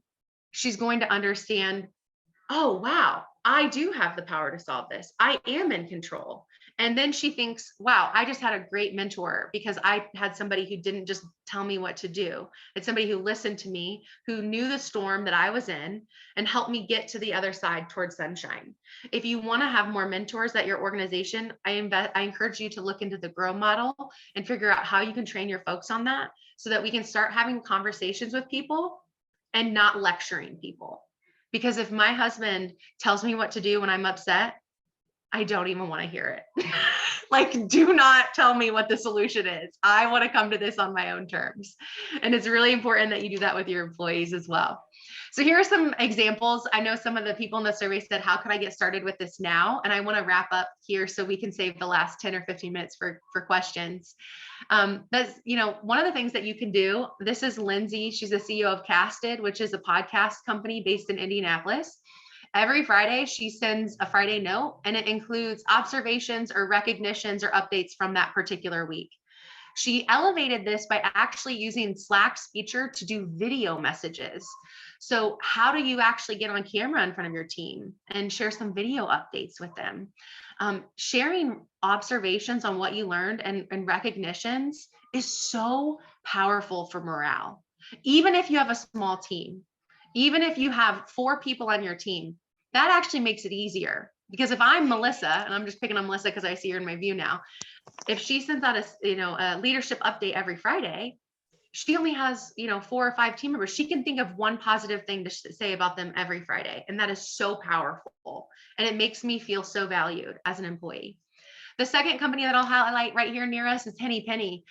she's going to understand, oh, wow, I do have the power to solve this. I am in control. And then she thinks, wow, I just had a great mentor, because I had somebody who didn't just tell me what to do. It's somebody who listened to me, who knew the storm that I was in, and helped me get to the other side towards sunshine. If you want to have more mentors at your organization, I encourage you to look into the GROW model and figure out how you can train your folks on that, so that we can start having conversations with people and not lecturing people. Because if my husband tells me what to do when I'm upset, I don't even want to hear it. Like, do not tell me what the solution is. I want to come to this on my own terms. And it's really important that you do that with your employees as well. So here are some examples. I know some of the people in the survey said, how can I get started with this now? And I want to wrap up here so we can save the last 10 or 15 minutes for questions. That's, one of the things that you can do. This is Lindsay. She's the CEO of Casted, which is a podcast company based in Indianapolis. Every Friday, she sends a Friday note, and it includes observations or recognitions or updates from that particular week. She elevated this by actually using Slack's feature to do video messages. So how do you actually get on camera in front of your team and share some video updates with them? Sharing observations on what you learned and recognitions is so powerful for morale. Even if you have a small team, even if you have 4 people on your team, that actually makes it easier. Because if I'm Melissa, and I'm just picking on Melissa because I see her in my view now, if she sends out a leadership update every Friday, she only has 4 or 5 team members. She can think of one positive thing to say about them every Friday, and that is so powerful. And it makes me feel so valued as an employee. The second company that I'll highlight right here near us is Henny Penny.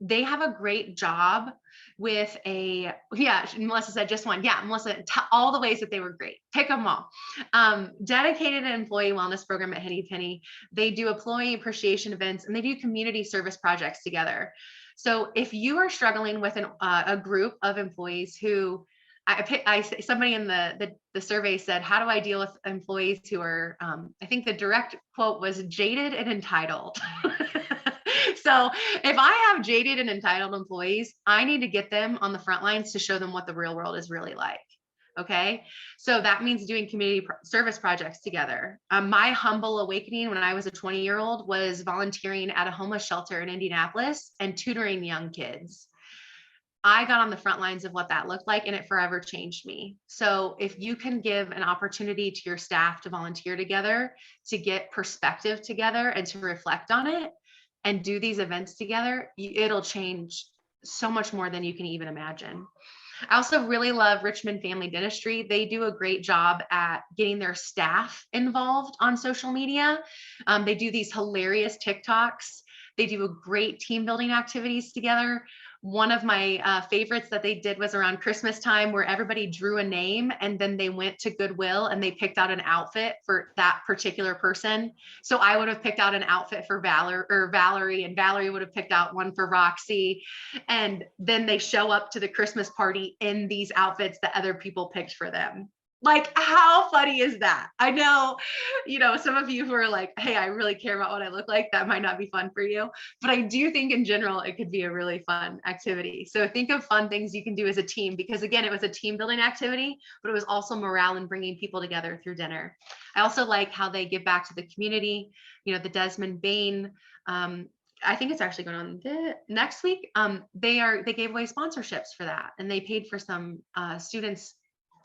They have a great job with Melissa said just one. Yeah, Melissa, all the ways that they were great. Pick them all. Dedicated employee wellness program at Henny Penny. They do employee appreciation events and they do community service projects together. So if you are struggling with a group of employees who somebody in the survey said, how do I deal with employees who are, I think the direct quote was jaded and entitled. So if I have jaded and entitled employees, I need to get them on the front lines to show them what the real world is really like. Okay. So that means doing community service projects together. My humble awakening when I was a 20-year-old was volunteering at a homeless shelter in Indianapolis and tutoring young kids. I got on the front lines of what that looked like and it forever changed me. So if you can give an opportunity to your staff to volunteer together, to get perspective together and to reflect on it and do these events together, it'll change so much more than you can even imagine. I also really love Richmond Family Dentistry. They do a great job at getting their staff involved on social media. They do these hilarious TikToks. They do a great team building activities together. One of my favorites that they did was around Christmas time where everybody drew a name and then they went to Goodwill and they picked out an outfit for that particular person. So I would have picked out an outfit for Valerie and Valerie would have picked out one for Roxy. And then they show up to the Christmas party in these outfits that other people picked for them. Like, how funny is that? I know, some of you who are like, hey, I really care about what I look like. That might not be fun for you, but I do think in general, it could be a really fun activity. So think of fun things you can do as a team, because again, it was a team building activity, but it was also morale and bringing people together through dinner. I also like how they give back to the community, the Desmond Bain, I think it's actually going on next week. They gave away sponsorships for that, and they paid for some students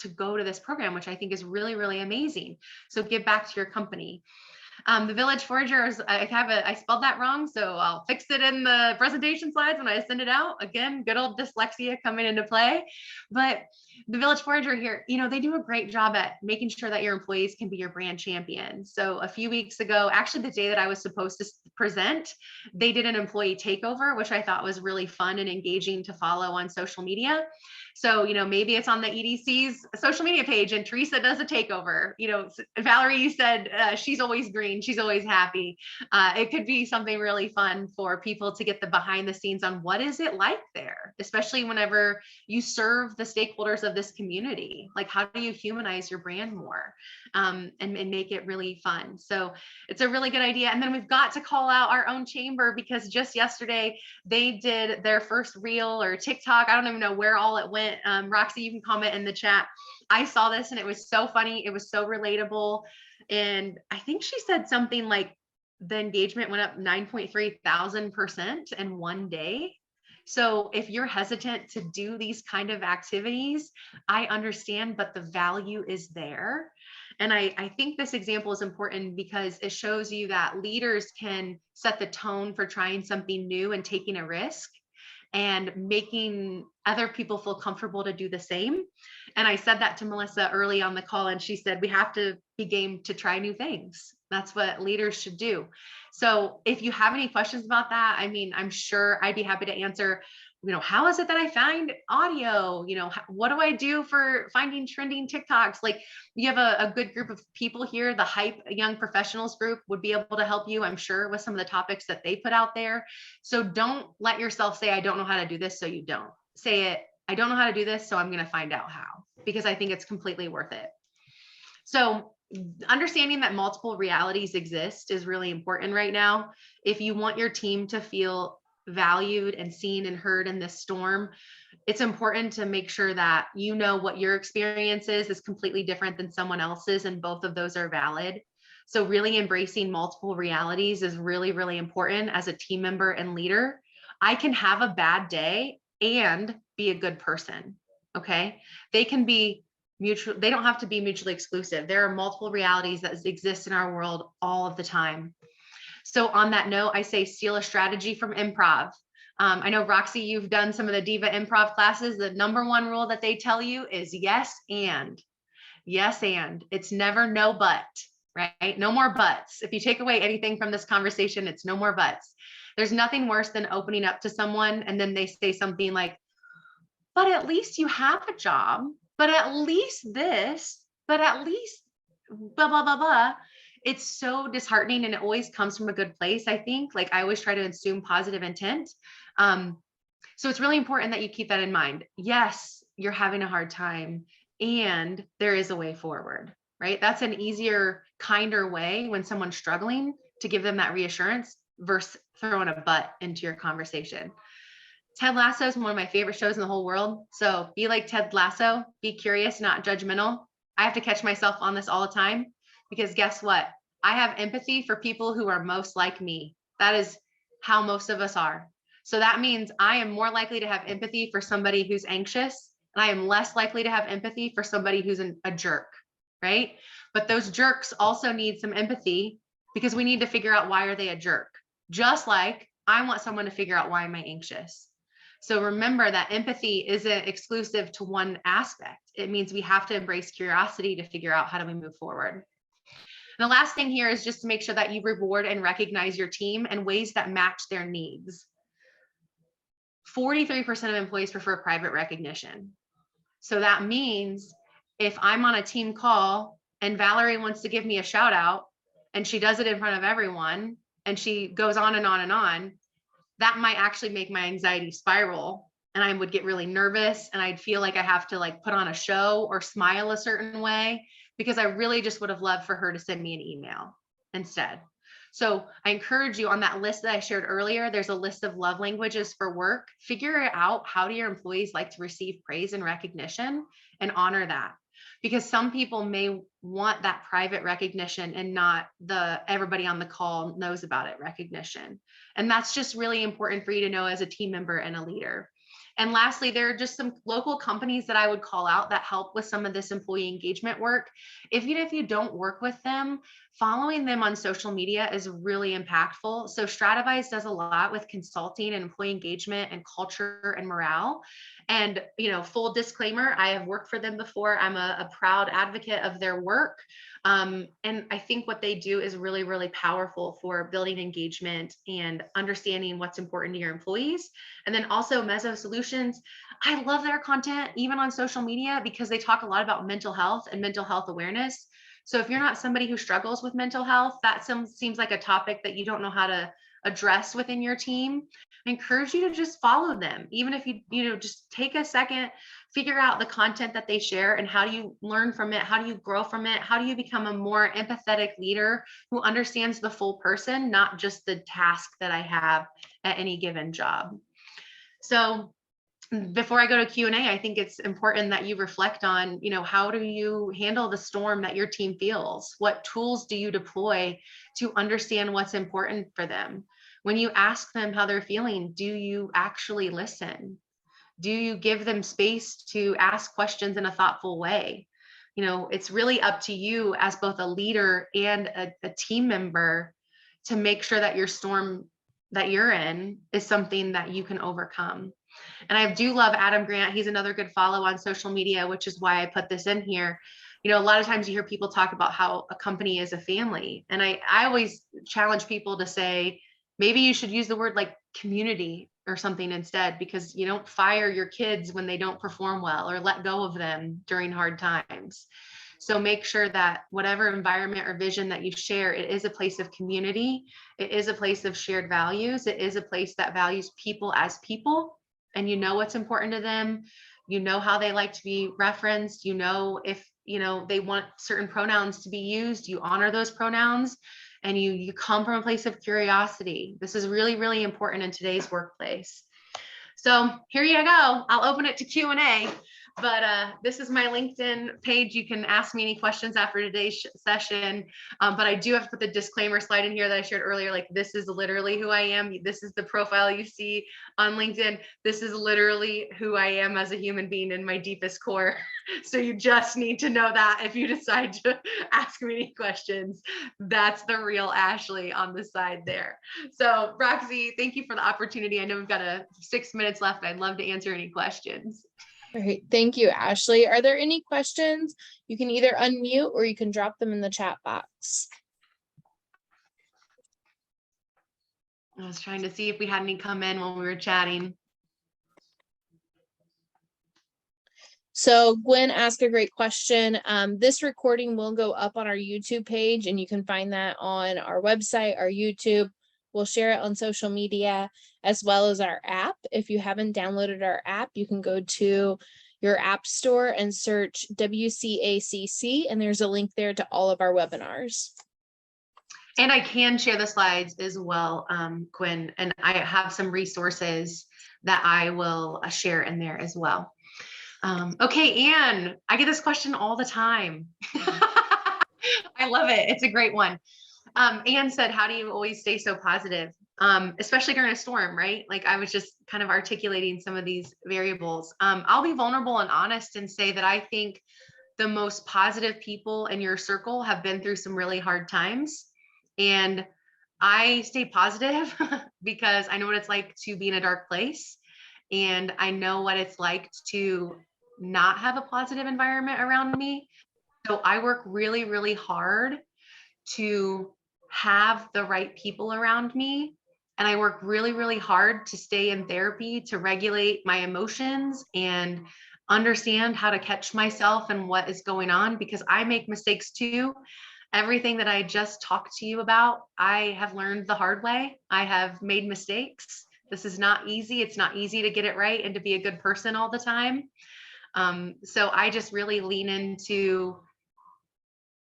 to go to this program, which I think is really, really amazing. So give back to your company. The Village Foragers, I spelled that wrong, so I'll fix it in the presentation slides when I send it out. Again, good old dyslexia coming into play. But the Village Forager here, they do a great job at making sure that your employees can be your brand champion. So a few weeks ago, actually the day that I was supposed to present, they did an employee takeover, which I thought was really fun and engaging to follow on social media. So, maybe it's on the EDC's social media page and Teresa does a takeover. Valerie, you said she's always green, she's always happy. It could be something really fun for people to get the behind the scenes on what is it like there, especially whenever you serve the stakeholders of this community. Like, how do you humanize your brand more and make it really fun? So it's a really good idea. And then we've got to call out our own chamber, because just yesterday they did their first reel or TikTok. I don't even know where all it went. Roxy, you can comment in the chat. I saw this and it was so funny. It was so relatable. And I think she said something like the engagement went up 9,300% in one day. So if you're hesitant to do these kind of activities, I understand, but the value is there. And I think this example is important because it shows you that leaders can set the tone for trying something new and taking a risk and making other people feel comfortable to do the same. And I said that to Melissa early on the call, and she said, we have to be game to try new things. That's what leaders should do. So if you have any questions about that, I'm sure I'd be happy to answer. How is it that I find audio? What do I do for finding trending TikToks? Like, you have a good group of people here. The Hype Young Professionals group would be able to help you, I'm sure, with some of the topics that they put out there. So don't let yourself say, I don't know how to do this, so you don't. Say it, I don't know how to do this, so I'm going to find out how, because I think it's completely worth it. So understanding that multiple realities exist is really important right now. If you want your team to feel valued and seen and heard in this storm, it's important to make sure that what your experience is completely different than someone else's, and both of those are valid. So really embracing multiple realities is really, really important as a team member and leader. I can have a bad day and be a good person. Okay. They don't have to be mutually exclusive. There are multiple realities that exist in our world all of the time. So on that note, I say steal a strategy from improv. I know, Roxy, you've done some of the Diva improv classes. The number one rule that they tell you is yes, and. Yes, and. It's never no, but. right? No more buts. If you take away anything from this conversation, it's no more buts. There's nothing worse than opening up to someone and then they say something like, but at least you have a job, but at least this, but at least blah, blah, blah, blah. It's so disheartening, and it always comes from a good place. I think, like, I always try to assume positive intent. So it's really important that you keep that in mind. Yes, you're having a hard time and there is a way forward, right? That's an easier, kinder way when someone's struggling to give them that reassurance versus throwing a butt into your conversation. Ted Lasso is one of my favorite shows in the whole world. So be like Ted Lasso, be curious, not judgmental. I have to catch myself on this all the time because guess what? I have empathy for people who are most like me. That is how most of us are. So that means I am more likely to have empathy for somebody who's anxious, and I am less likely to have empathy for somebody who's a jerk, right? But those jerks also need some empathy because we need to figure out, why are they a jerk? Just like I want someone to figure out, why am I anxious? So remember that empathy isn't exclusive to one aspect. It means we have to embrace curiosity to figure out, how do we move forward? And the last thing here is just to make sure that you reward and recognize your team in ways that match their needs. 43% of employees prefer private recognition. So that means if I'm on a team call and Valerie wants to give me a shout out and she does it in front of everyone and she goes on and on and on, that might actually make my anxiety spiral, and I would get really nervous and I'd feel like I have to like put on a show or smile a certain way because I really just would have loved for her to send me an email instead. So I encourage you, on that list that I shared earlier, there's a list of love languages for work. Figure out, how do your employees like to receive praise and recognition, and honor that. Because some people may want that private recognition and not the everybody on the call knows about it recognition. And that's just really important for you to know as a team member and a leader. And lastly, there are just some local companies that I would call out that help with some of this employee engagement work. Even if you don't work with them, following them on social media is really impactful. So Strativise does a lot with consulting and employee engagement and culture and morale. And, full disclaimer, I have worked for them before. I'm a proud advocate of their work. And I think what they do is really, really powerful for building engagement and understanding what's important to your employees. And then also Mezzo Solutions, I love their content, even on social media, because they talk a lot about mental health and mental health awareness. So if you're not somebody who struggles with mental health, that seems like a topic that you don't know how to address within your team, I encourage you to just follow them. Even if you just take a second, figure out the content that they share and how do you learn from it? How do you grow from it? How do you become a more empathetic leader who understands the full person, not just the task that I have at any given job? So before I go to Q&A, I think it's important that you reflect on, how do you handle the storm that your team feels? What tools do you deploy to understand what's important for them? When you ask them how they're feeling, do you actually listen? Do you give them space to ask questions in a thoughtful way? It's really up to you as both a leader and a team member to make sure that your storm that you're in is something that you can overcome. And I do love Adam Grant. He's another good follow on social media, which is why I put this in here. A lot of times you hear people talk about how a company is a family. And I always challenge people to say, maybe you should use the word like community or something instead, because you don't fire your kids when they don't perform well or let go of them during hard times. So make sure that whatever environment or vision that you share, it is a place of community. It is a place of shared values. It is a place that values people as people. And what's important to them, how they like to be referenced, if they want certain pronouns to be used, you honor those pronouns, and you come from a place of curiosity. This is really, really important in today's workplace. So here you go. I'll open it to Q&A. But this is my LinkedIn page. You can ask me any questions after today's session. But I do have to put the disclaimer slide in here that I shared earlier. Like, this is literally who I am. This is the profile you see on LinkedIn. This is literally who I am as a human being in my deepest core. So you just need to know that if you decide to ask me any questions, that's the real Ashley on the side there. So Roxy, thank you for the opportunity. I know we've got 6 minutes left. I'd love to answer any questions. All right. Thank you, Ashley. Are there any questions? You can either unmute or you can drop them in the chat box. I was trying to see if we had any come in when we were chatting. So Gwen asked a great question. This recording will go up on our YouTube page, and you can find that on our website, our YouTube. We'll share it on social media as well as our app. If you haven't downloaded our app, you can go to your app store and search WCACC, and there's a link there to all of our webinars. And I can share the slides as well, Gwen, and I have some resources that I will share in there as well. Okay, Anne, I get this question all the time. I love it. It's a great one. Anne said, how do you always stay so positive? Especially during a storm, right? Like I was just kind of articulating some of these variables. I'll be vulnerable and honest and say that I think the most positive people in your circle have been through some really hard times. And I stay positive because I know what it's like to be in a dark place. And I know what it's like to not have a positive environment around me. So I work really, really hard to have the right people around me. And I work really, really hard to stay in therapy, to regulate my emotions and understand how to catch myself and what is going on, because I make mistakes too. Everything that I just talked to you about, I have learned the hard way. I have made mistakes. This is not easy. It's not easy to get it right and to be a good person all the time. So I just really lean into,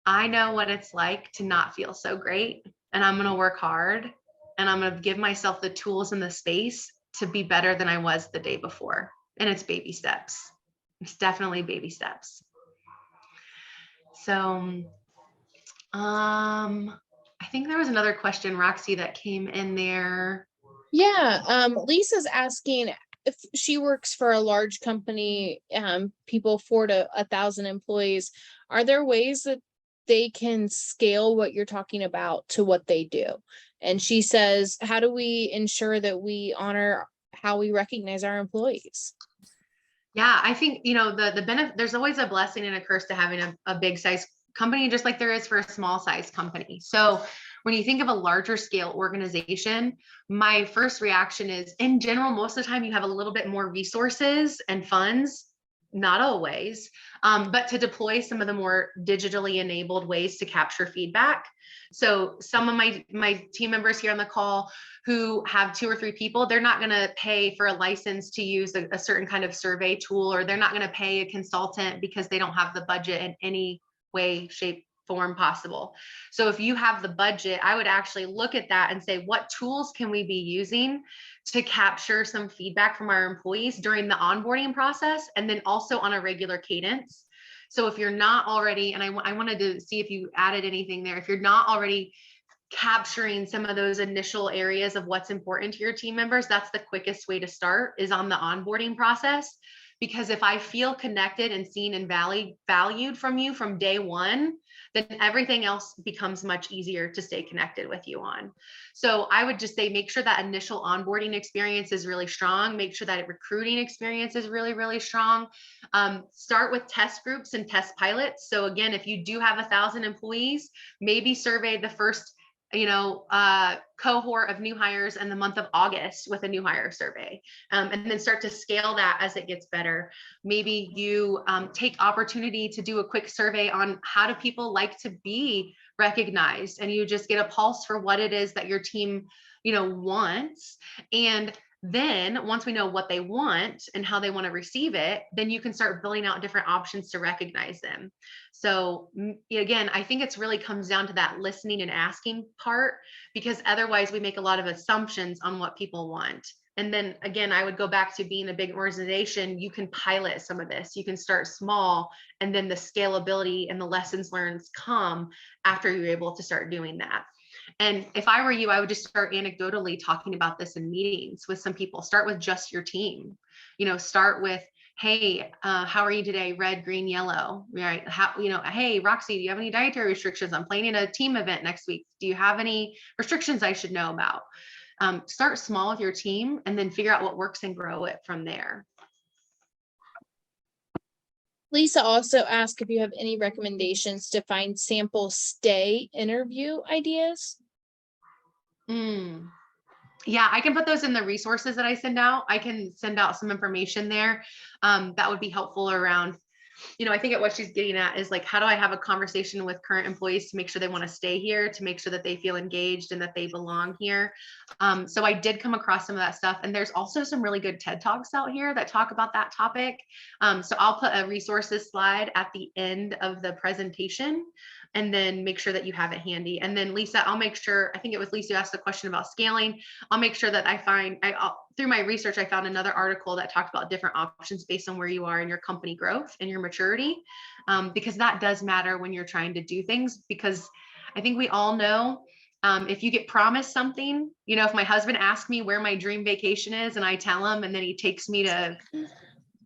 I know what it's like to not feel so great, and I'm going to work hard, and I'm going to give myself the tools and the space to be better than I was the day before. And it's baby steps. It's definitely baby steps. So, I think there was another question, Roxy, that came in there. Yeah, Lisa's asking if she works for a large company, people 4 to 1,000 employees, are there ways that they can scale what you're talking about to what they do? And she says, how do we ensure that we honor how we recognize our employees? Yeah, I think, the benefit, there's always a blessing and a curse to having a big size company, just like there is for a small size company. So when you think of a larger scale organization, my first reaction is, in general, most of the time you have a little bit more resources and funds, not always, but to deploy some of the more digitally enabled ways to capture feedback. So some of my team members here on the call who have 2 or 3 people, they're not going to pay for a license to use a certain kind of survey tool, or they're not going to pay a consultant because they don't have the budget in any way, shape, form possible. So if you have the budget, I would actually look at that and say, what tools can we be using to capture some feedback from our employees during the onboarding process, and then also on a regular cadence. So if you're not already, and I wanted to see if you added anything there, if you're not already capturing some of those initial areas of what's important to your team members, that's the quickest way to start, is on the onboarding process. Because if I feel connected and seen and valued from you from day one, then everything else becomes much easier to stay connected with you on. So I would just say, make sure that initial onboarding experience is really strong. Make sure that recruiting experience is really, really strong. Start with test groups and test pilots. So again, if you do have 1,000 employees, maybe survey the first cohort of new hires in the month of August with a new hire survey, and then start to scale that as it gets better. Maybe you take opportunity to do a quick survey on how do people like to be recognized, and you just get a pulse for what it is that your team, wants. And then once we know what they want and how they want to receive it, then you can start building out different options to recognize them. So again, I think it's really comes down to that listening and asking part, because otherwise we make a lot of assumptions on what people want. And then again, I would go back to being a big organization. You can pilot some of this. You can start small, and then the scalability and the lessons learned come after you're able to start doing that. And if I were you, I would just start anecdotally talking about this in meetings with some people. Start with just your team. Start with, hey, how are you today? Red, green, yellow, right? Hey, Roxy, do you have any dietary restrictions? I'm planning a team event next week. Do you have any restrictions I should know about? Start small with your team, and then figure out what works and grow it from there. Lisa also asked if you have any recommendations to find sample stay interview ideas. Yeah, I can put those in the resources that I send out. I can send out some information there that would be helpful around, I think what she's getting at is like, how do I have a conversation with current employees to make sure they want to stay here, to make sure that they feel engaged and that they belong here. So I did come across some of that stuff. And there's also some really good TED Talks out here that talk about that topic. So I'll put a resources slide at the end of the presentation and then make sure that you have it handy. And then Lisa, I'll make sure, I think it was Lisa who asked the question about scaling. I'll make sure that through my research, I found another article that talked about different options based on where you are in your company growth and your maturity, because that does matter when you're trying to do things. Because I think we all know, if you get promised something, if my husband asks me where my dream vacation is and I tell him, and then he takes me to,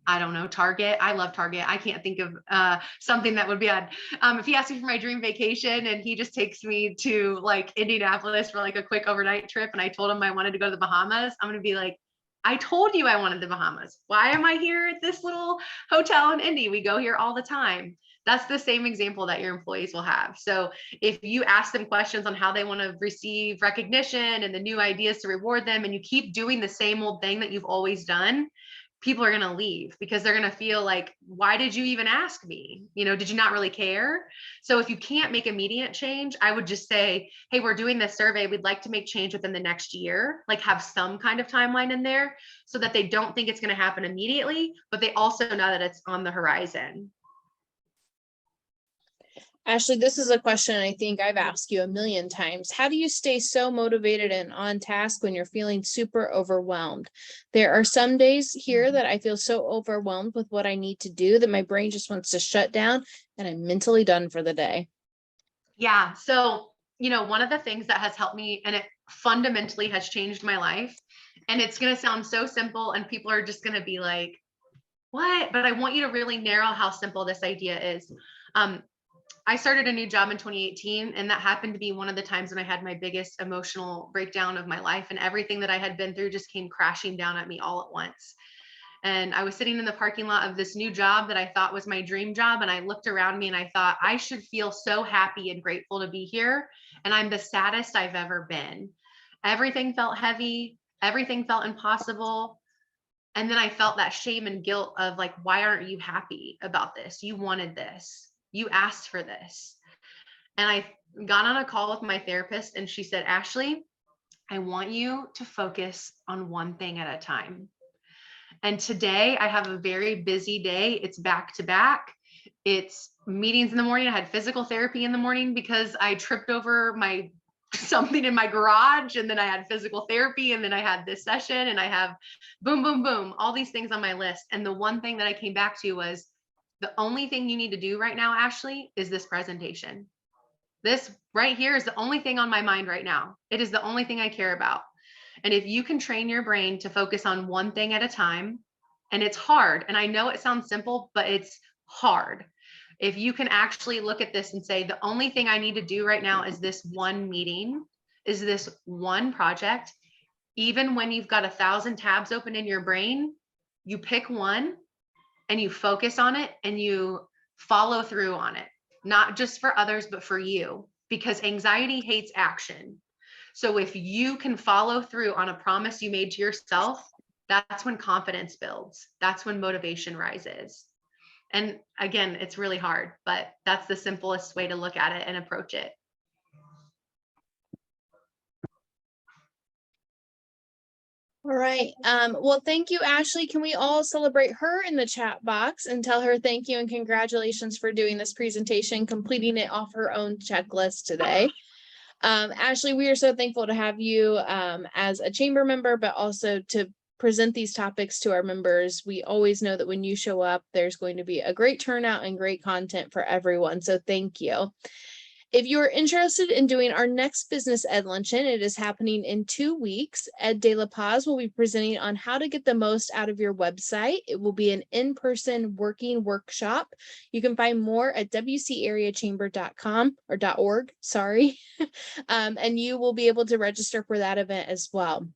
I don't know, Target. I love Target. I can't think of something that would be odd. If he asks me for my dream vacation and he just takes me to like Indianapolis for like a quick overnight trip, and I told him I wanted to go to the Bahamas, I'm going to be like, I told you I wanted the Bahamas. Why am I here at this little hotel in Indy? We go here all the time. That's the same example that your employees will have. So if you ask them questions on how they want to receive recognition and the new ideas to reward them, and you keep doing the same old thing that you've always done, people are going to leave because they're going to feel like, why did you even ask me? Did you not really care? So if you can't make immediate change, I would just say, hey, we're doing this survey. We'd like to make change within the next year, like have some kind of timeline in there so that they don't think it's going to happen immediately, but they also know that it's on the horizon. Ashley, this is a question I think I've asked you a million times. How do you stay so motivated and on task when you're feeling super overwhelmed? There are some days here that I feel so overwhelmed with what I need to do that my brain just wants to shut down and I'm mentally done for the day. Yeah. So, one of the things that has helped me, and it fundamentally has changed my life, and it's going to sound so simple and people are just going to be like, what? But I want you to really narrow how simple this idea is. I started a new job in 2018, and that happened to be one of the times when I had my biggest emotional breakdown of my life, and everything that I had been through just came crashing down at me all at once. And I was sitting in the parking lot of this new job that I thought was my dream job. And I looked around me and I thought, I should feel so happy and grateful to be here. And I'm the saddest I've ever been. Everything felt heavy. Everything felt impossible. And then I felt that shame and guilt of like, why aren't you happy about this? You wanted this. You asked for this. And I got on a call with my therapist and she said, Ashley, I want you to focus on one thing at a time. And today I have a very busy day. It's back to back. It's meetings in the morning. I had physical therapy in the morning because I tripped over something in my garage, and then I had physical therapy, and then I had this session, and I have boom, boom, boom, all these things on my list. And the one thing that I came back to was the only thing you need to do right now, Ashley, is this presentation. This right here is the only thing on my mind right now. It is the only thing I care about. And if you can train your brain to focus on one thing at a time, and it's hard, and I know it sounds simple, but it's hard. If you can actually look at this and say, the only thing I need to do right now is this one meeting, is this one project, even when you've got 1,000 tabs open in your brain, you pick one and you focus on it and you follow through on it, not just for others, but for you, because anxiety hates action. So if you can follow through on a promise you made to yourself, that's when confidence builds. That's when motivation rises. And again, it's really hard, but that's the simplest way to look at it and approach it. All right. Well, thank you, Ashley. Can we all celebrate her in the chat box and tell her thank you and congratulations for doing this presentation, completing it off her own checklist today. Ashley, we are so thankful to have you as a chamber member, but also to present these topics to our members. We always know that when you show up, there's going to be a great turnout and great content for everyone. So thank you. If you're interested in doing our next Business Ed Luncheon, it is happening in 2 weeks. Ed De La Paz will be presenting on how to get the most out of your website. It will be an in-person working workshop. You can find more at wcareachamber.com or .org, sorry. And you will be able to register for that event as well.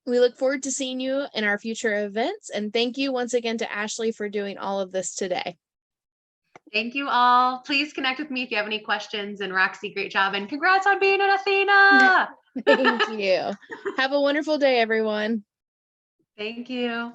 We look forward to seeing you in our future events. And thank you once again to Ashley for doing all of this today. Thank you all. Please connect with me if you have any questions. And Roxy, great job. And congrats on being an Athena. Thank you. Have a wonderful day, everyone. Thank you.